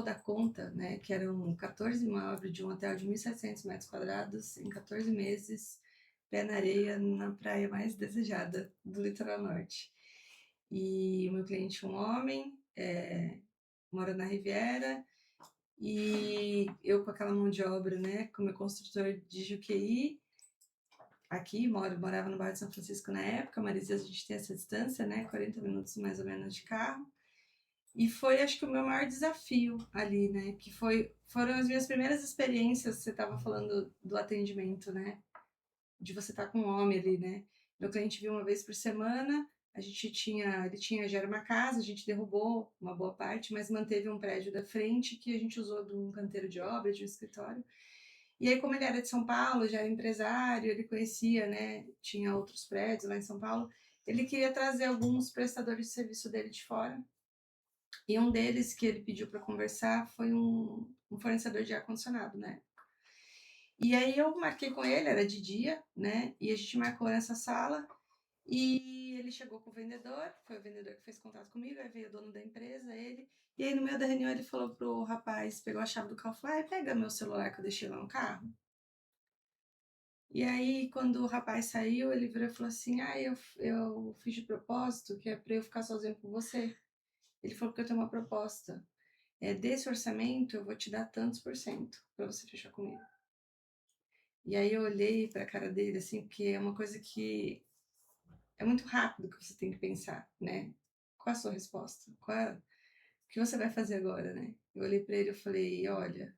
dar conta, né? Que eram 14 imóveis de um hotel de 1.700 metros quadrados em 14 meses, pé na areia, na praia mais desejada do litoral norte. E o meu cliente, um homem, mora na Riviera, e eu com aquela mão de obra, né? Com meu construtor de Juqueí, aqui, morava no bairro de São Francisco na época, Maresias a gente tem essa distância, né? 40 minutos mais ou menos de carro. E foi, acho que, o meu maior desafio ali, né? Que foram as minhas primeiras experiências, você estava falando do atendimento, né? de você estar com um homem ali, né? Meu cliente viu uma vez por semana, já era uma casa, a gente derrubou uma boa parte, mas manteve um prédio da frente que a gente usou de um canteiro de obra, de um escritório. E aí, como ele era de São Paulo, já era empresário, ele conhecia, né? Tinha outros prédios lá em São Paulo. Ele queria trazer alguns prestadores de serviço dele de fora. E um deles que ele pediu para conversar foi um fornecedor de ar-condicionado, né? E aí eu marquei com ele, era de dia, né? E a gente marcou nessa sala. E ele chegou com o vendedor, foi o vendedor que fez contato comigo, aí veio o dono da empresa, ele. E aí no meio da reunião ele falou pro rapaz, pegou a chave do carro e falou, pega meu celular que eu deixei lá no carro. E aí quando o rapaz saiu, ele virou e falou assim, eu fiz de propósito, que é pra eu ficar sozinho com você. Ele falou que eu tenho uma proposta. Desse orçamento eu vou te dar tantos % pra você fechar comigo. E aí eu olhei pra cara dele, assim, porque é uma coisa que é muito rápido que você tem que pensar, né? Qual a sua resposta? O que você vai fazer agora, né? Eu olhei para ele e falei, olha,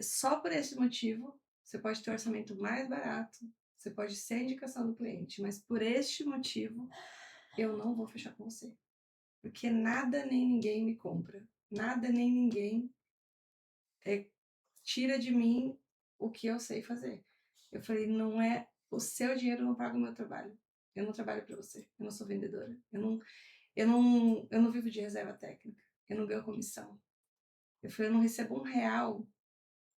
só por esse motivo, você pode ter um orçamento mais barato, você pode ser a indicação do cliente, mas por este motivo, eu não vou fechar com você. Porque nada nem ninguém me compra. Nada nem ninguém tira de mim o que eu sei fazer. Eu falei, não é o seu dinheiro não paga o meu trabalho. Eu não trabalho para você. Eu não sou vendedora. Eu não vivo de reserva técnica. Eu não ganho comissão. Eu falei, eu não recebo R$1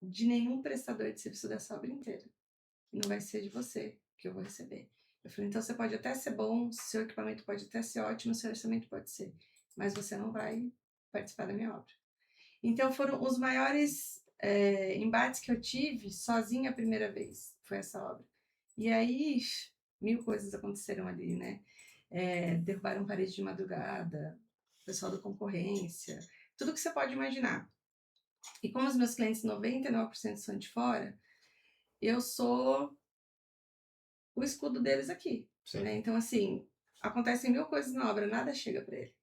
de nenhum prestador de serviço dessa obra inteira. E não vai ser de você que eu vou receber. Eu falei, então você pode até ser bom, seu equipamento pode até ser ótimo, seu orçamento pode ser, mas você não vai participar da minha obra. Então foram os maiores embates que eu tive sozinha a primeira vez, foi essa obra. E aí, 1000 coisas aconteceram ali, né? Derrubaram parede de madrugada, pessoal da concorrência, tudo que você pode imaginar. E como os meus clientes 99% são de fora, eu sou o escudo deles aqui. Né? Então, assim, acontecem 1000 coisas na obra, nada chega para ele.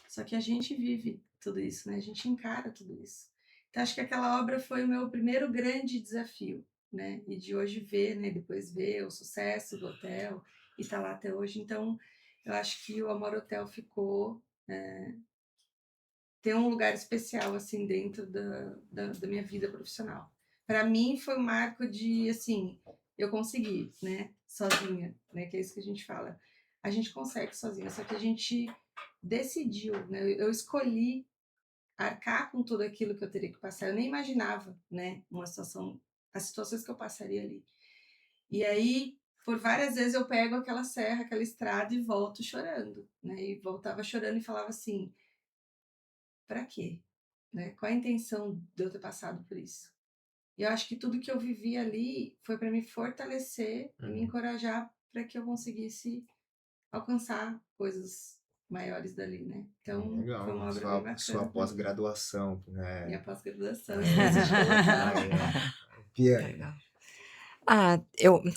Só que a gente vive tudo isso, né? A gente encara tudo isso. Então, acho que aquela obra foi o meu primeiro grande desafio, né? E de hoje ver, né? Depois ver o sucesso do hotel e tá lá até hoje. Então, eu acho que o Amor Hotel ficou... tem um lugar especial, assim, dentro da minha vida profissional. Para mim, foi um marco de, assim, eu consegui, né? Sozinha, né? Que é isso que a gente fala. A gente consegue sozinha, só que a gente decidiu, né? Eu escolhi arcar com tudo aquilo que eu teria que passar. Eu nem imaginava, né? As situações que eu passaria ali. E aí, por várias vezes eu pego aquela serra, aquela estrada e volto chorando, né? E voltava chorando e falava assim, para quê? Né? Qual a intenção de eu ter passado por isso? E eu acho que tudo que eu vivi ali foi para me fortalecer e me encorajar para que eu conseguisse alcançar coisas maiores dali, né? Então,
Legal.
foi uma obra bem bacana.
Sua pós-graduação, né?
Minha pós-graduação, ciência de colocar.
Pia.
Legal.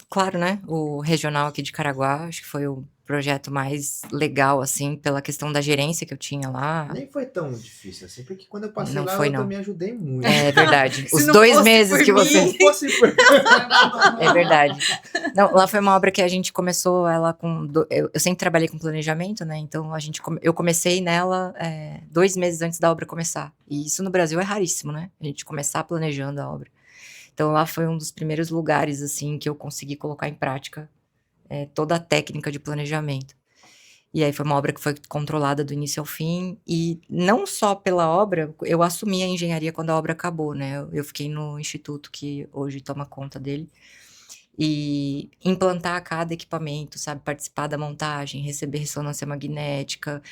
Claro, né? O regional aqui de Caraguá, acho que foi o projeto mais legal, assim, pela questão da gerência que eu tinha lá.
Nem foi tão difícil assim, porque quando eu passei
Não
lá,
foi,
eu
não.
também ajudei muito.
É verdade.
Se
Os
não
2
fosse
meses
por
que
mim.
você...
Se fosse por...
É verdade. Não, lá foi uma obra que a gente começou ela com... Eu sempre trabalhei com planejamento, né? Então, eu comecei nela 2 meses antes da obra começar. E isso no Brasil é raríssimo, né? A gente começar planejando a obra. Então, lá foi um dos primeiros lugares, assim, que eu consegui colocar em prática toda a técnica de planejamento. E aí foi uma obra que foi controlada do início ao fim. E não só pela obra, eu assumi a engenharia quando a obra acabou, né? Eu fiquei no instituto que hoje toma conta dele. E implantar cada equipamento, sabe? Participar da montagem, receber ressonância magnética,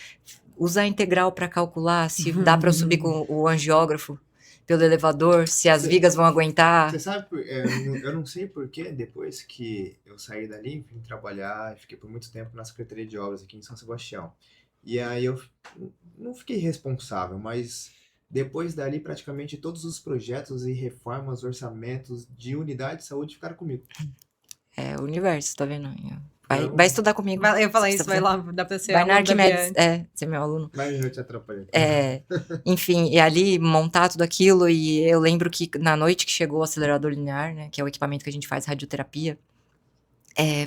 usar a integral para calcular se dá para eu subir com o angiógrafo pelo elevador, se as vigas vão aguentar.
Você sabe, eu não sei porquê, depois que eu saí dali, vim trabalhar, fiquei por muito tempo na Secretaria de Obras aqui em São Sebastião. E aí eu não fiquei responsável, mas depois dali praticamente todos os projetos e reformas, orçamentos de unidade de saúde ficaram comigo.
É o universo, tá vendo? Vai estudar comigo.
Eu falei isso, vai lá, dá pra ser vai na Arquimedes,
ser meu aluno.
Mas eu te atrapalhei.
Enfim, e ali montar tudo aquilo, e eu lembro que na noite que chegou o acelerador linear, né, que é o equipamento que a gente faz radioterapia,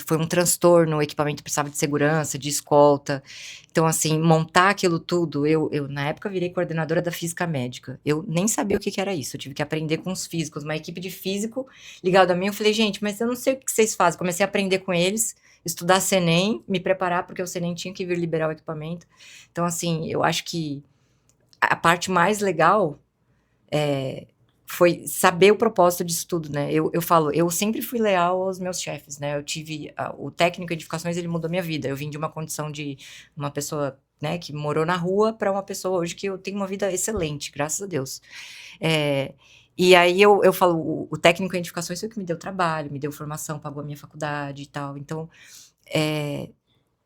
foi um transtorno, o equipamento precisava de segurança, de escolta. Então, assim, montar aquilo tudo, eu na época virei coordenadora da física médica. Eu nem sabia o que era isso, eu tive que aprender com os físicos, uma equipe de físico ligada a mim. Eu falei, gente, mas eu não sei o que vocês fazem. Comecei a aprender com eles, estudar CNEM, me preparar, porque o CNEM tinha que vir liberar o equipamento. Então, assim, eu acho que a parte mais legal foi saber o propósito disso tudo, né? Eu falo, eu sempre fui leal aos meus chefes, né? Eu tive o técnico em edificações, ele mudou minha vida. Eu vim de uma condição de uma pessoa, né, que morou na rua para uma pessoa hoje que eu tenho uma vida excelente, graças a Deus. E aí eu falo, o técnico em edificações foi o que me deu trabalho, me deu formação, pagou a minha faculdade e tal. Então,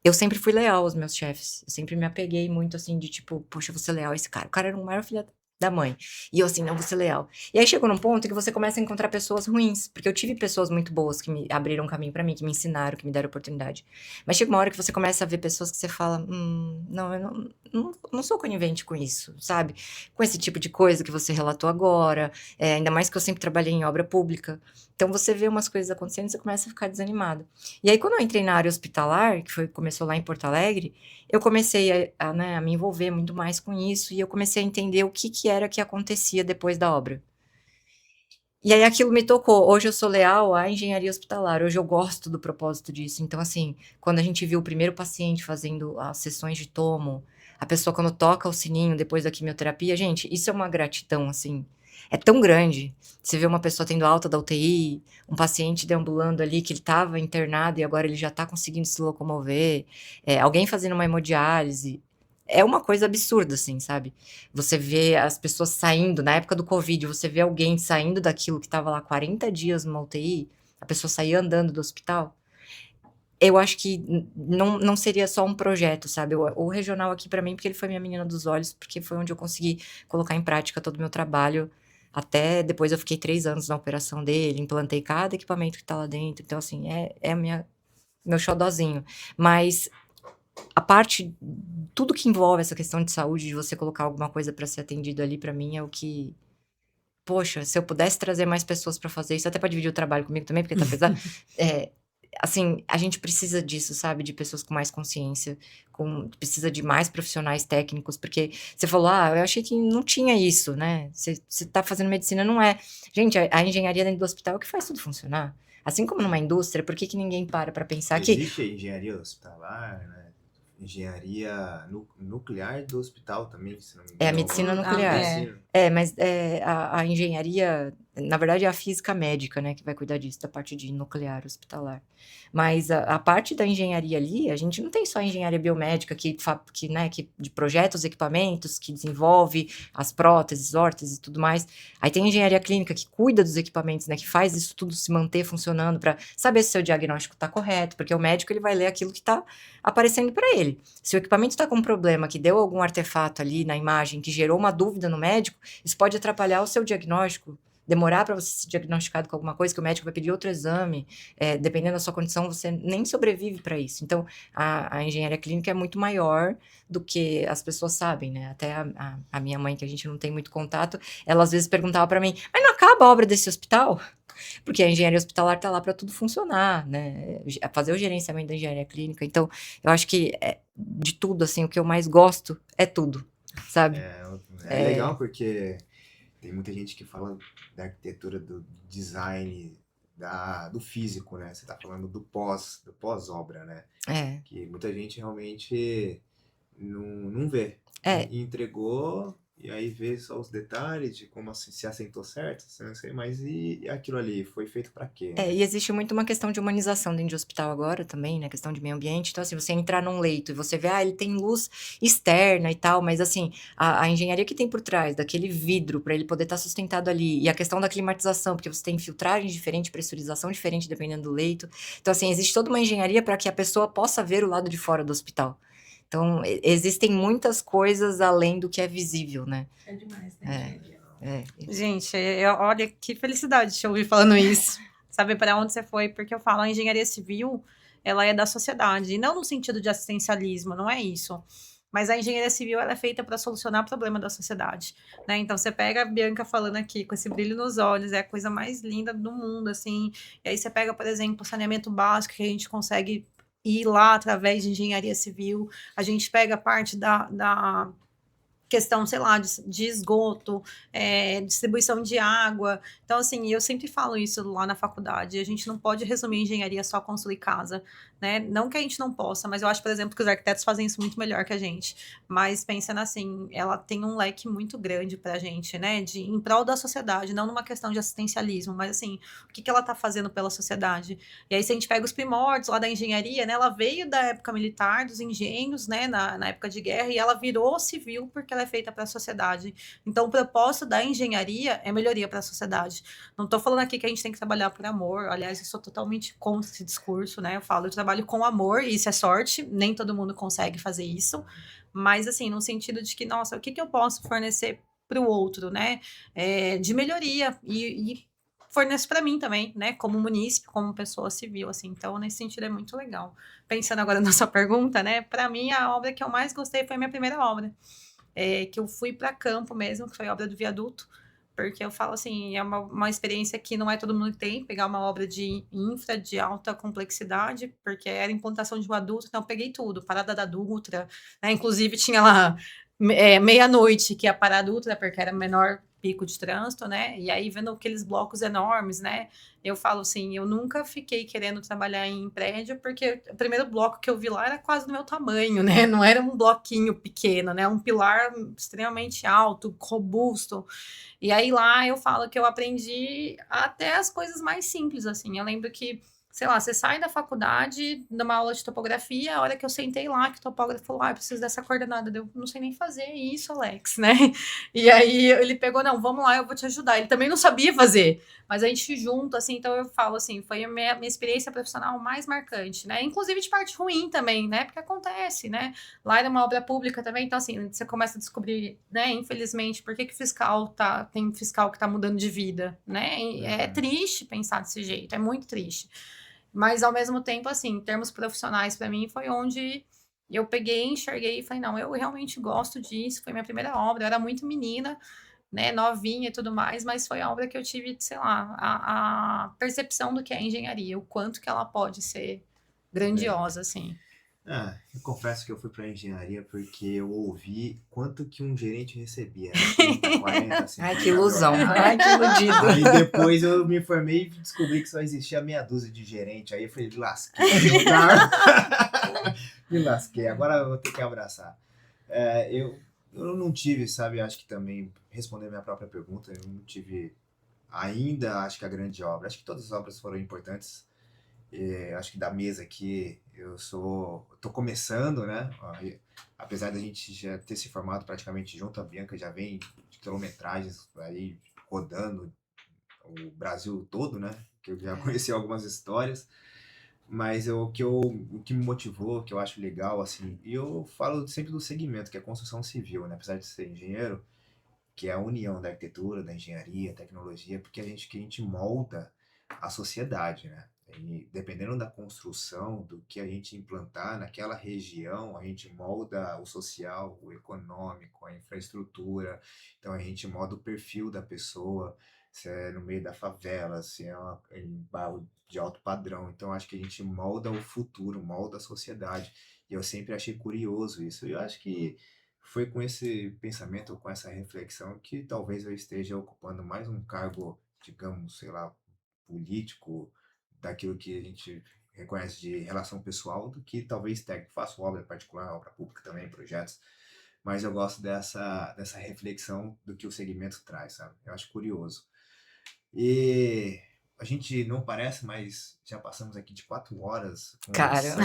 eu sempre fui leal aos meus chefes. Eu sempre me apeguei muito, assim, de tipo, poxa, eu vou ser leal a esse cara. O cara era um maior filho da mãe. E eu, assim, não vou ser leal. E aí chegou num ponto que você começa a encontrar pessoas ruins. Porque eu tive pessoas muito boas que me abriram caminho pra mim, que me ensinaram, que me deram oportunidade. Mas chega uma hora que você começa a ver pessoas que você fala, não, eu não sou conivente com isso, sabe? Com esse tipo de coisa que você relatou agora. Ainda mais que eu sempre trabalhei em obra pública. Então você vê umas coisas acontecendo e você começa a ficar desanimado. E aí, quando eu entrei na área hospitalar, que começou lá em Porto Alegre, eu comecei a me envolver muito mais com isso, e eu comecei a entender o que era que acontecia depois da obra. E aí aquilo me tocou. Hoje eu sou leal à engenharia hospitalar, hoje eu gosto do propósito disso. Então, assim, quando a gente viu o primeiro paciente fazendo as sessões de tomo, a pessoa quando toca o sininho depois da quimioterapia, gente, isso é uma gratidão, assim, é tão grande. Você vê uma pessoa tendo alta da UTI, um paciente deambulando ali que ele estava internado e agora ele já está conseguindo se locomover, alguém fazendo uma hemodiálise. É uma coisa absurda, assim, sabe? Você vê as pessoas saindo, na época do Covid, você vê alguém saindo daquilo que estava lá 40 dias numa UTI, a pessoa sair andando do hospital. Eu acho que não seria só um projeto, sabe? O regional aqui para mim, porque ele foi minha menina dos olhos, porque foi onde eu consegui colocar em prática todo o meu trabalho. Até depois eu fiquei 3 anos na operação dele, implantei cada equipamento que tá lá dentro. Então, assim, meu xodozinho. Mas a parte, tudo que envolve essa questão de saúde, de você colocar alguma coisa para ser atendido ali, para mim é o que, poxa, se eu pudesse trazer mais pessoas para fazer isso, até para dividir o trabalho comigo também, porque tá pesado, assim, a gente precisa disso, sabe? De pessoas com mais consciência, precisa de mais profissionais técnicos, porque você falou, eu achei que não tinha isso, né? Você tá fazendo medicina, não é. Gente, a engenharia dentro do hospital é o que faz tudo funcionar. Assim como numa indústria, por que ninguém para pensar que...
Existe a engenharia hospitalar, né? Engenharia nuclear do hospital também, se não me engano.
É a medicina nuclear. Mas a engenharia, na verdade, é a física médica, né, que vai cuidar disso, da parte de nuclear hospitalar. Mas a parte da engenharia ali, a gente não tem só a engenharia biomédica que de projetos, equipamentos, que desenvolve as próteses, órteses e tudo mais. Aí tem a engenharia clínica que cuida dos equipamentos, né, que faz isso tudo se manter funcionando para saber se o seu diagnóstico está correto, porque o médico ele vai ler aquilo que está aparecendo para ele. Se o equipamento está com um problema, que deu algum artefato ali na imagem, que gerou uma dúvida no médico, isso pode atrapalhar o seu diagnóstico, demorar para você ser diagnosticado com alguma coisa, que o médico vai pedir outro exame, dependendo da sua condição, você nem sobrevive para isso. Então, a engenharia clínica é muito maior do que as pessoas sabem, né? Até a minha mãe, que a gente não tem muito contato, ela às vezes perguntava para mim, mas não acaba a obra desse hospital? Porque a engenharia hospitalar está lá para tudo funcionar, né? Fazer o gerenciamento da engenharia clínica. Então, eu acho que de tudo, assim, o que eu mais gosto é tudo, sabe?
É legal porque tem muita gente que fala da arquitetura, do design, do físico, né? Você tá falando do pós-obra, né? Que muita gente realmente não vê. E entregou, e aí vê só os detalhes de como assim, se assentou certo, não sei, mas e aquilo ali foi feito para quê? Né?
E existe muito uma questão de humanização dentro de hospital agora também, né? Questão de meio ambiente. Então, assim, você entrar num leito e você vê, ele tem luz externa e tal, mas assim, a engenharia que tem por trás daquele vidro para ele poder estar sustentado ali, e a questão da climatização, porque você tem filtragem diferente, pressurização diferente dependendo do leito. Então, assim, existe toda uma engenharia para que a pessoa possa ver o lado de fora do hospital. Então, existem muitas coisas além do que é visível, né?
É demais, né?
Gente, olha que felicidade te ouvir falando isso. Saber para onde você foi, porque eu falo, a engenharia civil, ela é da sociedade, e não no sentido de assistencialismo, não é isso. Mas a engenharia civil ela é feita para solucionar o problema da sociedade, né? Então você pega a Bianca falando aqui com esse brilho nos olhos, é a coisa mais linda do mundo, assim. E aí você pega, por exemplo, o saneamento básico, que a gente consegue ir lá através de engenharia civil, a gente pega a parte da questão, sei lá, de esgoto, distribuição de água. Então, assim, eu sempre falo isso lá na faculdade. A gente não pode resumir engenharia só a construir casa, né? Não que a gente não possa, mas eu acho, por exemplo, que os arquitetos fazem isso muito melhor que a gente. Mas pensando assim, ela tem um leque muito grande pra gente, né? Em prol da sociedade, não numa questão de assistencialismo, mas assim, o que ela tá fazendo pela sociedade? E aí, se a gente pega os primórdios lá da engenharia, né? Ela veio da época militar, dos engenhos, né? Na época de guerra, e ela virou civil porque ela é feita para a sociedade. Então, o propósito da engenharia é melhoria para a sociedade. Não estou falando aqui que a gente tem que trabalhar por amor. Aliás, eu sou totalmente contra esse discurso, né? Eu trabalho com amor, e isso é sorte. Nem todo mundo consegue fazer isso. Mas, assim, no sentido de que, nossa, o que eu posso fornecer para o outro, né? De melhoria. E forneço para mim também, né? Como munícipe, como pessoa civil, assim. Então, nesse sentido, é muito legal. Pensando agora na sua pergunta, né? Para mim, a obra que eu mais gostei foi a minha primeira obra. Que eu fui para campo mesmo, que foi a obra do viaduto, porque eu falo assim, é uma experiência que não é todo mundo que tem, pegar uma obra de infra, de alta complexidade, porque era implantação de viaduto, então eu peguei tudo, parada da Dutra, né? Inclusive tinha lá meia-noite que ia parar a Dutra, porque era menor pico de trânsito, né? E aí vendo aqueles blocos enormes, né? Eu falo assim, eu nunca fiquei querendo trabalhar em prédio, porque o primeiro bloco que eu vi lá era quase do meu tamanho, né? Não era um bloquinho pequeno, né? Um pilar extremamente alto, robusto. E aí lá eu falo que eu aprendi até as coisas mais simples, assim. Eu lembro que, sei lá, você sai da faculdade, numa aula de topografia, a hora que eu sentei lá, que o topógrafo falou, eu preciso dessa coordenada. Eu não sei nem fazer isso, Alex, né? E aí ele pegou, não, vamos lá, eu vou te ajudar. Ele também não sabia fazer, mas a gente junto, assim, então eu falo assim, foi a minha experiência profissional mais marcante, né? Inclusive de parte ruim também, né? Porque acontece, né? Lá era uma obra pública também, então assim, você começa a descobrir, né, infelizmente, por que tem fiscal que tá mudando de vida, né? E é triste pensar desse jeito, é muito triste. Mas ao mesmo tempo, assim, em termos profissionais, para mim, foi onde eu peguei, enxerguei e falei, não, eu realmente gosto disso, foi minha primeira obra, eu era muito menina, né, novinha e tudo mais, mas foi a obra que eu tive, sei lá, a percepção do que é engenharia, o quanto que ela pode ser grandiosa, assim.
Eu confesso que eu fui para engenharia porque eu ouvi quanto que um gerente recebia, né? 30, 40, 50
Ai, que ilusão.
mil reais.
Ai, que iludido.
Aí depois eu me formei e descobri que só existia meia dúzia de gerente. Aí eu falei, me lasquei. Me lasquei, agora eu vou ter que abraçar. Eu não tive, sabe, acho que também, respondendo a minha própria pergunta, eu não tive ainda, acho que a grande obra. Acho que todas as obras foram importantes. Acho que da mesa aqui, tô começando, né? Apesar da gente já ter se formado praticamente junto, a Bianca já vem de quilometragens aí rodando o Brasil todo, né? Que eu já conheci algumas histórias, mas o que me motivou, o que eu acho legal, assim, e eu falo sempre do segmento, que é construção civil, né? Apesar de ser engenheiro, que é a união da arquitetura, da engenharia, tecnologia, porque que a gente molda a sociedade, né? E dependendo da construção, do que a gente implantar naquela região, a gente molda o social, o econômico, a infraestrutura. Então a gente molda o perfil da pessoa, se é no meio da favela, se é em bairro de alto padrão. Então acho que a gente molda o futuro, molda a sociedade. E eu sempre achei curioso isso. E eu acho que foi com esse pensamento, com essa reflexão, que talvez eu esteja ocupando mais um cargo, digamos, sei lá, político, daquilo que a gente reconhece de relação pessoal, do que talvez técnico. Faço obra particular, obra pública também, projetos, mas eu gosto dessa reflexão do que o segmento traz, sabe? Eu acho curioso. E a gente não parece, mas já passamos aqui de 4 horas
Cara.
conversando.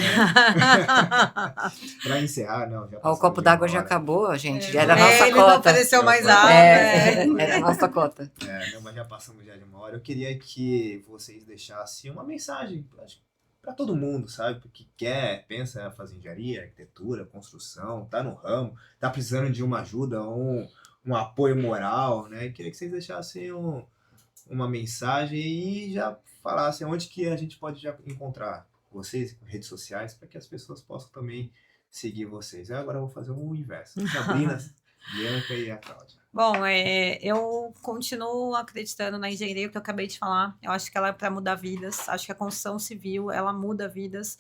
Para encerrar, não, já
Ó, o
passamos
copo
de
d'água
1
já
hora.
acabou, gente. Já era a nossa
Ele não
cota.
ofereceu mais água.
Era a nossa cota.
Não, mas já passamos já de 1 hora. Eu queria que vocês deixassem uma mensagem para todo mundo, sabe? Que quer, pensa em fazer engenharia, arquitetura, construção, tá no ramo, tá precisando de uma ajuda, um apoio moral, né? Eu queria que vocês deixassem uma mensagem e já falassem onde que a gente pode já encontrar vocês, redes sociais, para que as pessoas possam também seguir vocês. Eu agora vou fazer o inverso. Sabrina, Bianca e a Cláudia.
Bom, eu continuo acreditando na engenharia, que eu acabei de falar. Eu acho que ela é para mudar vidas. Acho que a construção civil, ela muda vidas.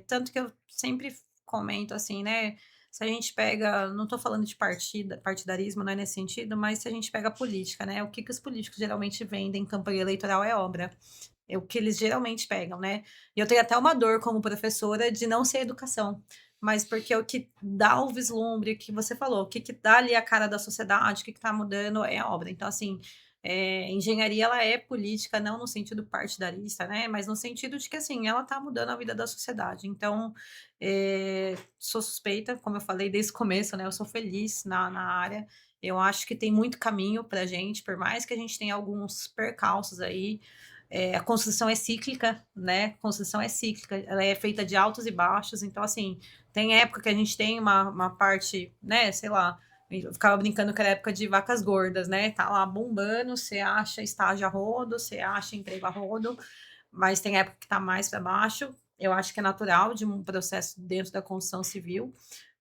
Tanto que eu sempre comento assim, né? Se a gente pega, não estou falando de partidarismo, não é nesse sentido, mas se a gente pega a política, né? O que os políticos geralmente vendem em campanha eleitoral é obra. É o que eles geralmente pegam, né? E eu tenho até uma dor como professora de não ser educação, mas porque o que dá o vislumbre, o que você falou, o que dá ali a cara da sociedade, o que está mudando é a obra. Então, assim, engenharia, ela é política, não no sentido partidarista, né? Mas no sentido de que, assim, ela está mudando a vida da sociedade. Então, sou suspeita, como eu falei desde o começo, né? Eu sou feliz na área. Eu acho que tem muito caminho para gente, por mais que a gente tenha alguns percalços aí. A construção é cíclica, né? A construção é cíclica, ela é feita de altos e baixos, então, assim, tem época que a gente tem uma parte, né, sei lá, eu ficava brincando que era época de vacas gordas, né? Tá lá bombando, você acha estágio a rodo, você acha emprego a rodo, mas tem época que tá mais para baixo. Eu acho que é natural de um processo dentro da construção civil,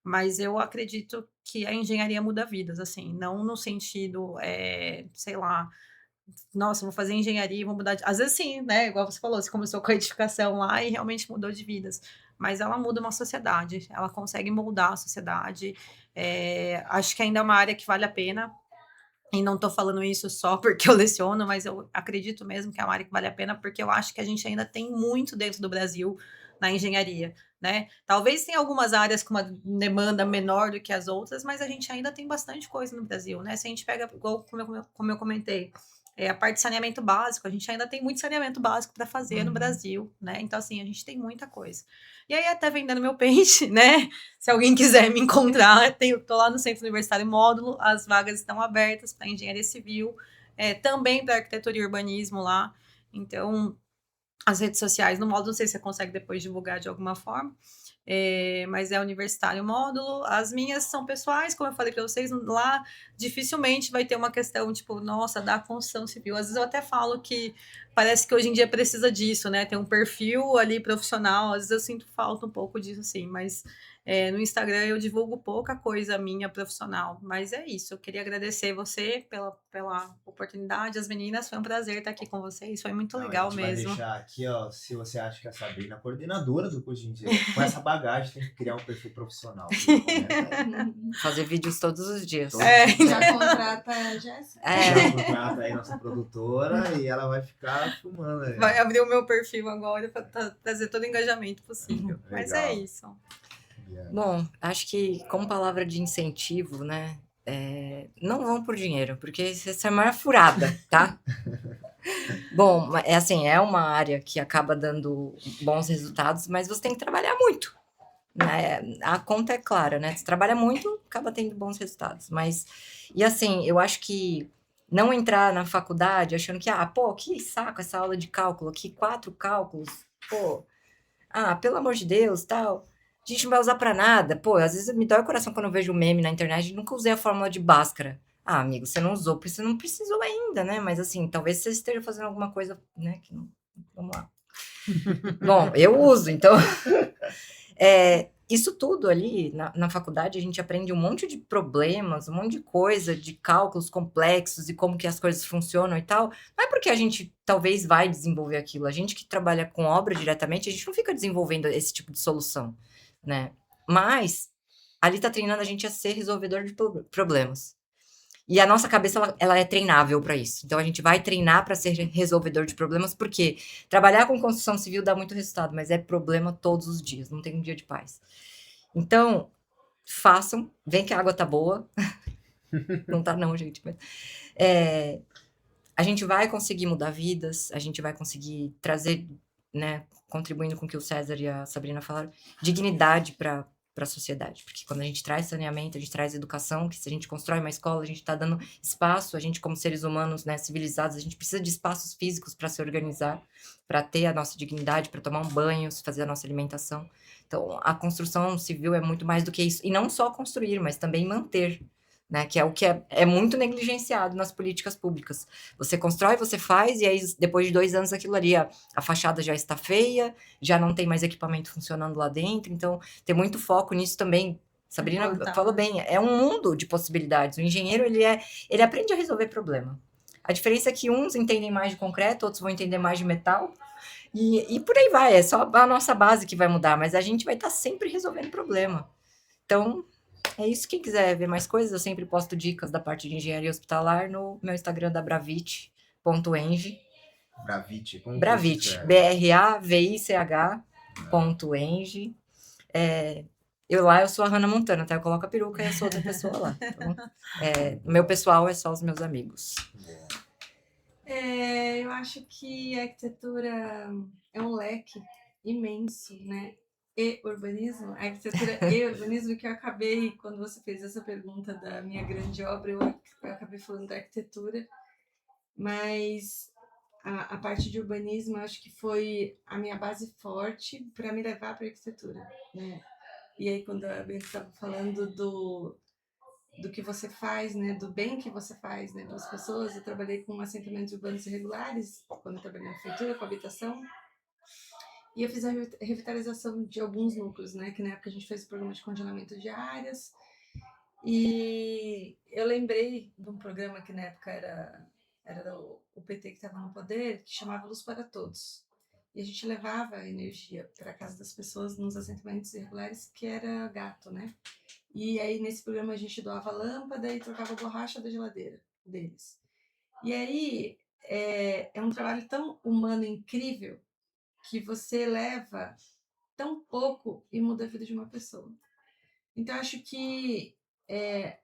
mas eu acredito que a engenharia muda vidas, assim, não no sentido, sei lá, nossa, vou fazer engenharia e vou mudar de... Às vezes sim, né? Igual você falou, você começou com a edificação lá e realmente mudou de vidas. Mas ela muda uma sociedade, ela consegue moldar a sociedade. Acho que ainda é uma área que vale a pena. E não estou falando isso só porque eu leciono, mas eu acredito mesmo que é uma área que vale a pena, porque eu acho que a gente ainda tem muito dentro do Brasil na engenharia, né? Talvez tenha algumas áreas com uma demanda menor do que as outras, mas a gente ainda tem bastante coisa no Brasil, né? Se a gente pega, igual como eu comentei, a parte de saneamento básico, a gente ainda tem muito saneamento básico para fazer no Brasil, né? Então, assim, a gente tem muita coisa. E aí, até vendendo meu peixe, né? Se alguém quiser me encontrar, tô lá no Centro Universitário Módulo, as vagas estão abertas para engenharia civil, também para arquitetura e urbanismo lá. Então, as redes sociais no módulo, não sei se você consegue depois divulgar de alguma forma, mas é Universitário Módulo. As minhas são pessoais, como eu falei para vocês, lá dificilmente vai ter uma questão, tipo, nossa, da construção civil. Às vezes eu até falo que parece que hoje em dia precisa disso, né? Tem um perfil ali profissional, às vezes eu sinto falta um pouco disso, sim, mas no Instagram eu divulgo pouca coisa minha profissional, mas é isso. Eu queria agradecer você pela oportunidade, as meninas, foi um prazer estar aqui com vocês, foi muito legal mesmo.
A gente vai deixar aqui, ó, se você acha que a Sabrina, coordenadora do curso de engenharia, com essa bagagem tem que criar um perfil profissional.
Fazer vídeos todos os dias.
Já contrata a Jéssica?
Já contrata aí nossa produtora e ela vai ficar filmando.
Vai abrir o meu perfil agora para trazer todo o engajamento possível. Mas é
Legal.
isso.
Bom, acho que como palavra de incentivo, né? Não vão por dinheiro, porque essa é a maior furada, tá? Bom, é uma área que acaba dando bons resultados, mas você tem que trabalhar muito, né? A conta é clara, né? Você trabalha muito, acaba tendo bons resultados. E assim, eu acho que não entrar na faculdade achando que, que saco essa aula de cálculo aqui, 4 cálculos, pelo amor de Deus, tal. A gente não vai usar pra nada. Às vezes me dói o coração quando eu vejo um meme na internet. Nunca usei a fórmula de Bhaskara. Amigo, você não usou porque você não precisou ainda, né? Mas assim, talvez você esteja fazendo alguma coisa, né? Que não... Vamos lá. Bom, eu uso, então... Isso tudo ali, na faculdade, a gente aprende um monte de problemas, um monte de coisa, de cálculos complexos e como que as coisas funcionam e tal. Não é porque a gente talvez vai desenvolver aquilo. A gente que trabalha com obra diretamente, a gente não fica desenvolvendo esse tipo de solução, né? Mas ali tá treinando a gente a ser resolvedor de problemas. E a nossa cabeça, ela é treinável para isso. Então, a gente vai treinar para ser resolvedor de problemas, porque trabalhar com construção civil dá muito resultado, mas é problema todos os dias, não tem um dia de paz. Então, façam, vem que a água tá boa. Não tá não, gente. Mas, a gente vai conseguir mudar vidas, a gente vai conseguir trazer, né, contribuindo com o que o César e a Sabrina falaram, dignidade para a sociedade, porque quando a gente traz saneamento, a gente traz educação, que se a gente constrói uma escola, a gente está dando espaço, a gente como seres humanos, né, civilizados, a gente precisa de espaços físicos para se organizar, para ter a nossa dignidade, para tomar um banho, fazer a nossa alimentação. Então, a construção civil é muito mais do que isso, e não só construir, mas também manter, né? Que é o que é muito negligenciado nas políticas públicas. Você constrói, você faz, e aí depois de 2 anos aquilo ali, a fachada já está feia, já não tem mais equipamento funcionando lá dentro, então tem muito foco nisso também. Sabrina
Implantar,
falou
né?
bem, é um mundo de possibilidades. O engenheiro, ele aprende a resolver problema. A diferença é que uns entendem mais de concreto, outros vão entender mais de metal, e por aí vai, é só a nossa base que vai mudar, mas a gente vai estar sempre resolvendo problema. Então, é isso. Quem quiser ver mais coisas, eu sempre posto dicas da parte de engenharia hospitalar no meu Instagram da bravich.eng.
Bravich, como que se
Bravich,
escreve?
bravich.eng. Eu sou a Hannah Montana, tá? Eu coloco a peruca e eu sou outra pessoa lá. Então, o meu pessoal é só os meus amigos.
Boa.
Eu acho que a arquitetura é um leque imenso, né? E urbanismo, a arquitetura e urbanismo, que eu acabei, quando você fez essa pergunta da minha grande obra, eu acabei falando da arquitetura, mas a parte de urbanismo, eu acho que foi a minha base forte para me levar para a arquitetura, né? E aí, quando a Bianca estava falando do que você faz, né, do bem que você faz, né, para as pessoas. Eu trabalhei com assentamentos urbanos irregulares, quando eu trabalhei na prefeitura, com habitação, e eu fiz a revitalização de alguns núcleos, né, que na época a gente fez o programa de congelamento de áreas, e eu lembrei de um programa que na época era o PT que estava no poder, que chamava Luz para Todos. E a gente levava a energia para a casa das pessoas nos assentamentos irregulares, que era gato, né? E aí, nesse programa, a gente doava lâmpada e trocava a borracha da geladeira deles. E aí, é um trabalho tão humano incrível que você leva tão pouco e muda a vida de uma pessoa. Então, acho que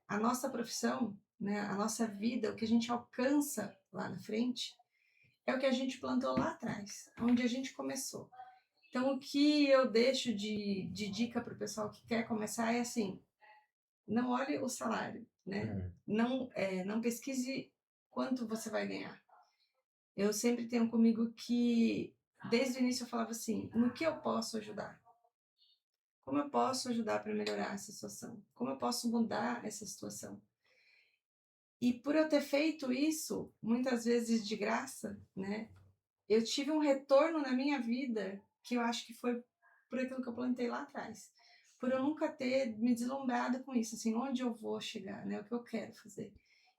a nossa profissão, né, a nossa vida, o que a gente alcança lá na frente, é o que a gente plantou lá atrás, onde a gente começou. Então, o que eu deixo de dica para o pessoal que quer começar é assim: não olhe o salário, né? Não pesquise quanto você vai ganhar. Eu sempre tenho comigo que, desde o início eu falava assim, no que eu posso ajudar? Como eu posso ajudar para melhorar essa situação? Como eu posso mudar essa situação? E por eu ter feito isso, muitas vezes de graça, né? Eu tive um retorno na minha vida que eu acho que foi por aquilo que eu plantei lá atrás. Por eu nunca ter me deslumbrado com isso, assim, onde eu vou chegar, né? O que eu quero fazer.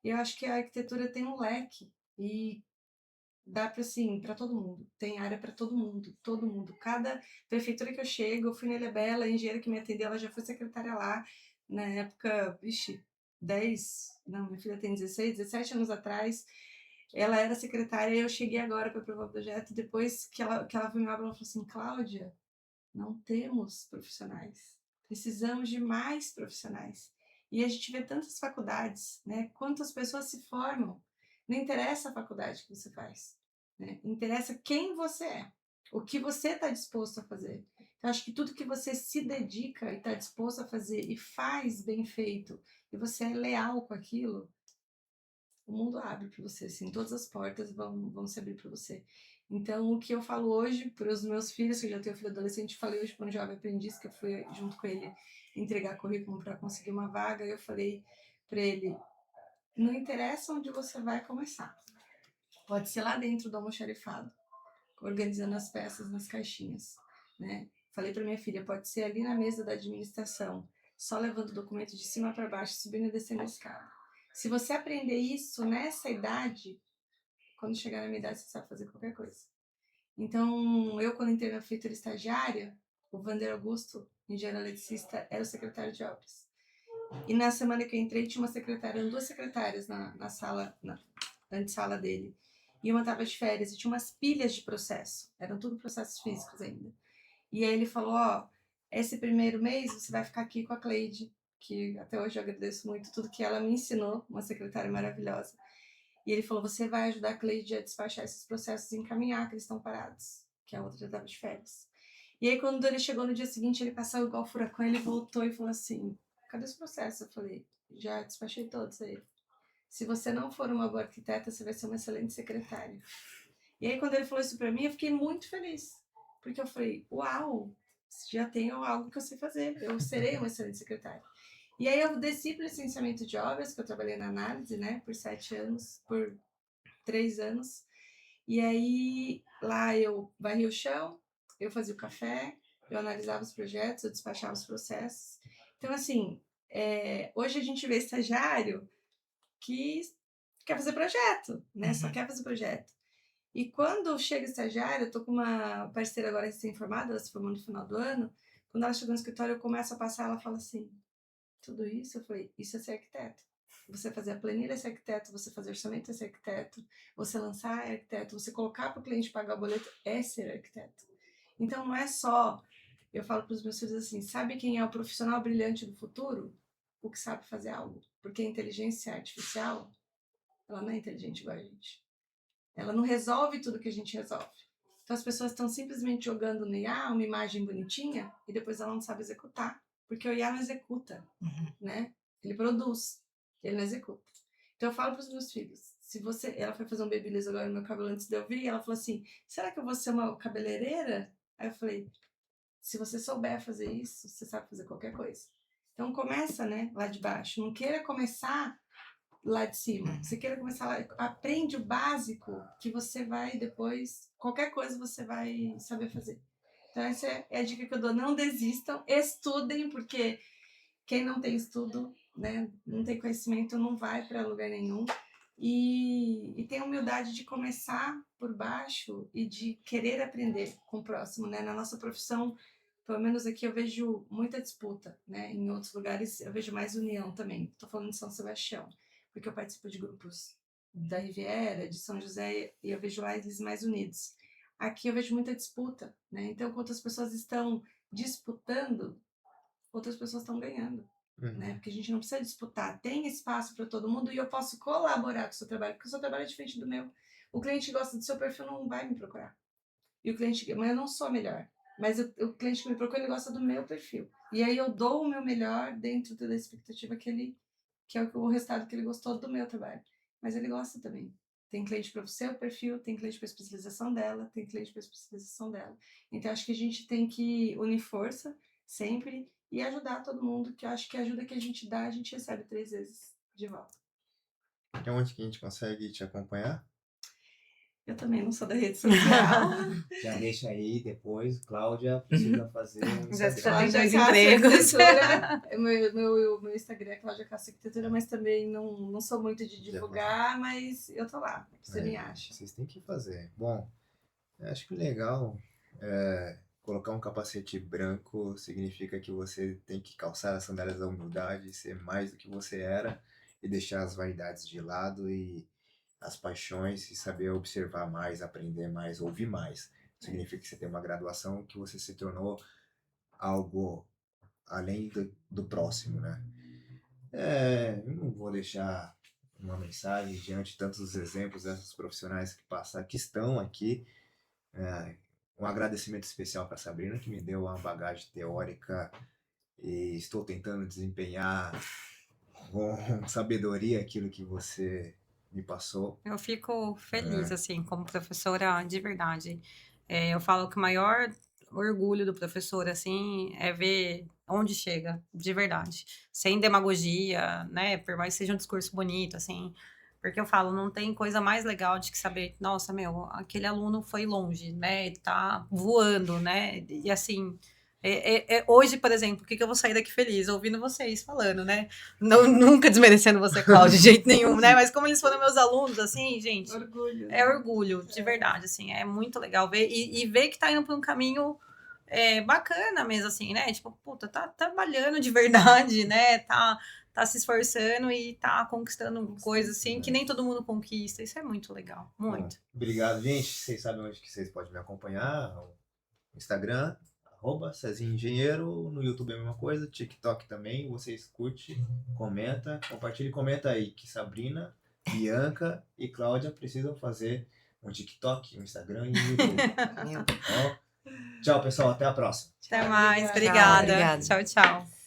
E eu acho que a arquitetura tem um leque e dá para assim, para todo mundo. Tem área para todo mundo, todo mundo. Cada prefeitura que eu chego, eu fui na Ilha Bela, a engenheira que me atendeu, ela já foi secretária lá na época, 10, não, minha filha tem 16, 17 anos atrás. Ela era secretária e eu cheguei agora para aprovar o projeto. Depois que ela viu minha obra, ela falou assim: Cláudia, não temos profissionais. Precisamos de mais profissionais. E a gente vê tantas faculdades, né? Quantas pessoas se formam. Não interessa a faculdade que você faz, né? Interessa quem você é, o que você está disposto a fazer. Então, acho que tudo que você se dedica e está disposto a fazer e faz bem feito, e você é leal com aquilo, o mundo abre para você, assim, todas as portas vão se abrir para você. Então, o que eu falo hoje para os meus filhos, que eu já tenho filho adolescente, falei hoje para um jovem aprendiz, que eu fui junto com ele entregar currículo para conseguir uma vaga, eu falei para ele: não interessa onde você vai começar, pode ser lá dentro do almoxarifado, organizando as peças nas caixinhas, né? Falei para minha filha: pode ser ali na mesa da administração, só levando o documento de cima para baixo, subindo e descendo a escada. Se você aprender isso nessa idade, quando chegar na minha idade, você sabe fazer qualquer coisa. Então, eu, quando entrei na prefeitura estagiária, o Vander Augusto, engenheiro eletricista, era o secretário de obras. E na semana que eu entrei, tinha uma secretária, eram 2 secretárias na sala, na antessala dele. E uma estava de férias e tinha umas pilhas de processo. Eram tudo processos físicos ainda. E aí ele falou: ó, esse primeiro mês você vai ficar aqui com a Cleide, que até hoje eu agradeço muito tudo que ela me ensinou, uma secretária maravilhosa. E ele falou: você vai ajudar a Cleide a despachar esses processos e encaminhar, que eles estão parados, que a outra já estava de férias. E aí, quando ele chegou no dia seguinte, ele passou igual furacão, ele voltou e falou assim: cadê os processos? Eu falei: já despachei todos aí. Se você não for uma boa arquiteta, você vai ser uma excelente secretária. E aí, quando ele falou isso pra mim, eu fiquei muito feliz. Porque eu falei: uau, já tenho algo que eu sei fazer, eu serei uma excelente secretária. E aí eu desci para licenciamento de obras, que eu trabalhei na análise, né, por 7 anos, por 3 anos. E aí lá eu varria o chão, eu fazia o café, eu analisava os projetos, eu despachava os processos. Então, assim, hoje a gente vê estagiário que quer fazer projeto, né? Só quer fazer projeto. E quando chega estagiário, eu tô com uma parceira agora recém-formada, ela se formou no final do ano, quando ela chegou no escritório, eu começo a passar, ela fala assim, tudo isso? Eu falei, isso é ser arquiteto. Você fazer a planilha é ser arquiteto, você fazer orçamento é ser arquiteto, você lançar é arquiteto, você colocar para o cliente pagar o boleto é ser arquiteto. Então não é só, eu falo para os meus filhos assim, sabe quem é o profissional brilhante do futuro? O que sabe fazer algo. Porque a inteligência artificial, ela não é inteligente igual a gente. Ela não resolve tudo que a gente resolve. Então as pessoas estão simplesmente jogando no IA uma imagem bonitinha e depois ela não sabe executar. Porque o IA não executa, né? Ele produz, ele não executa. Então eu falo para os meus filhos, se você, ela foi fazer um babyliss agora no meu cabelo antes de eu vir, e ela falou assim, será que eu vou ser uma cabeleireira? Aí eu falei, se você souber fazer isso, você sabe fazer qualquer coisa. Então começa, né, lá de baixo. Não queira começar lá de cima. Você queira começar lá, aprende o básico que você vai depois, qualquer coisa você vai saber fazer. Então essa é a dica que eu dou, não desistam, estudem, porque quem não tem estudo, né, não tem conhecimento, não vai para lugar nenhum. E tem humildade de começar por baixo e de querer aprender com o próximo, né? Na nossa profissão, pelo menos aqui eu vejo muita disputa, né? Em outros lugares eu vejo mais união também. Estou falando de São Sebastião, porque eu participo de grupos da Riviera, de São José, e eu vejo lá eles mais unidos. Aqui eu vejo muita disputa, né? Então, enquanto as pessoas estão disputando, outras pessoas estão ganhando. Né? Porque a gente não precisa disputar, tem espaço para todo mundo e eu posso colaborar com o seu trabalho, porque o seu trabalho é diferente do meu. O cliente que gosta do seu perfil não vai me procurar. E o cliente, mas eu não sou melhor, mas o cliente que me procura, ele gosta do meu perfil. E aí eu dou o meu melhor dentro da expectativa que é o resultado que ele gostou do meu trabalho. Mas ele gosta também. Tem cliente para o seu perfil, tem cliente para a especialização dela, tem cliente para a especialização dela. Então acho que a gente tem que unir força sempre e ajudar todo mundo, que eu acho que a ajuda que a gente dá, a gente recebe 3 vezes de volta.
É onde que a gente consegue te acompanhar?
Eu também não sou da rede social.
Já deixa aí depois, Cláudia precisa fazer um
Já
Instagram.
tem dois
Cássia
empregos.
Arquitetura. Meu Instagram é Cláudia Cássia Arquitetura, mas também não sou muito de divulgar, mas eu tô lá, você me acha.
Vocês têm que fazer. Bom, eu acho que o legal colocar um capacete branco significa que você tem que calçar as sandálias da humildade, ser mais do que você era e deixar as vaidades de lado e as paixões e saber observar mais, aprender mais, ouvir mais. Significa que você tem uma graduação, que você se tornou algo além do próximo, né? Eu não vou deixar uma mensagem diante de tantos exemplos dessas profissionais que estão aqui. Um agradecimento especial para a Sabrina, que me deu uma bagagem teórica e estou tentando desempenhar com sabedoria aquilo que você me passou.
Eu fico feliz, assim, como professora, de verdade. Eu falo que o maior orgulho do professor, assim, é ver onde chega, de verdade. Sem demagogia, né? Por mais que seja um discurso bonito, assim. Porque eu falo, não tem coisa mais legal de que saber, nossa, meu, aquele aluno foi longe, né? Ele tá voando, né? E assim, hoje, por exemplo, por que eu vou sair daqui feliz? Ouvindo vocês falando, né? Não, nunca desmerecendo você, Cláudia, de jeito nenhum, né? Mas como eles foram meus alunos, assim, gente,
Orgulho.
é orgulho, de verdade, assim, é muito legal ver e ver que tá indo por um caminho bacana mesmo, assim, né? Tipo, puta, tá trabalhando de verdade, né? Tá se esforçando e tá conquistando coisas, assim, que nem todo mundo conquista. Isso é muito legal, muito.
Bom, obrigado, gente. Vocês sabem onde que vocês podem me acompanhar. No Instagram, @Cezinho Engenheiro. No YouTube é a mesma coisa. TikTok também. Vocês curtem, comenta, compartilha e comenta aí que Sabrina, Bianca e Cláudia precisam fazer um TikTok, um Instagram e um YouTube. Bom, tchau, pessoal. Até a próxima.
Até mais,
Obrigada.
obrigada.
Obrigada.
Tchau, tchau.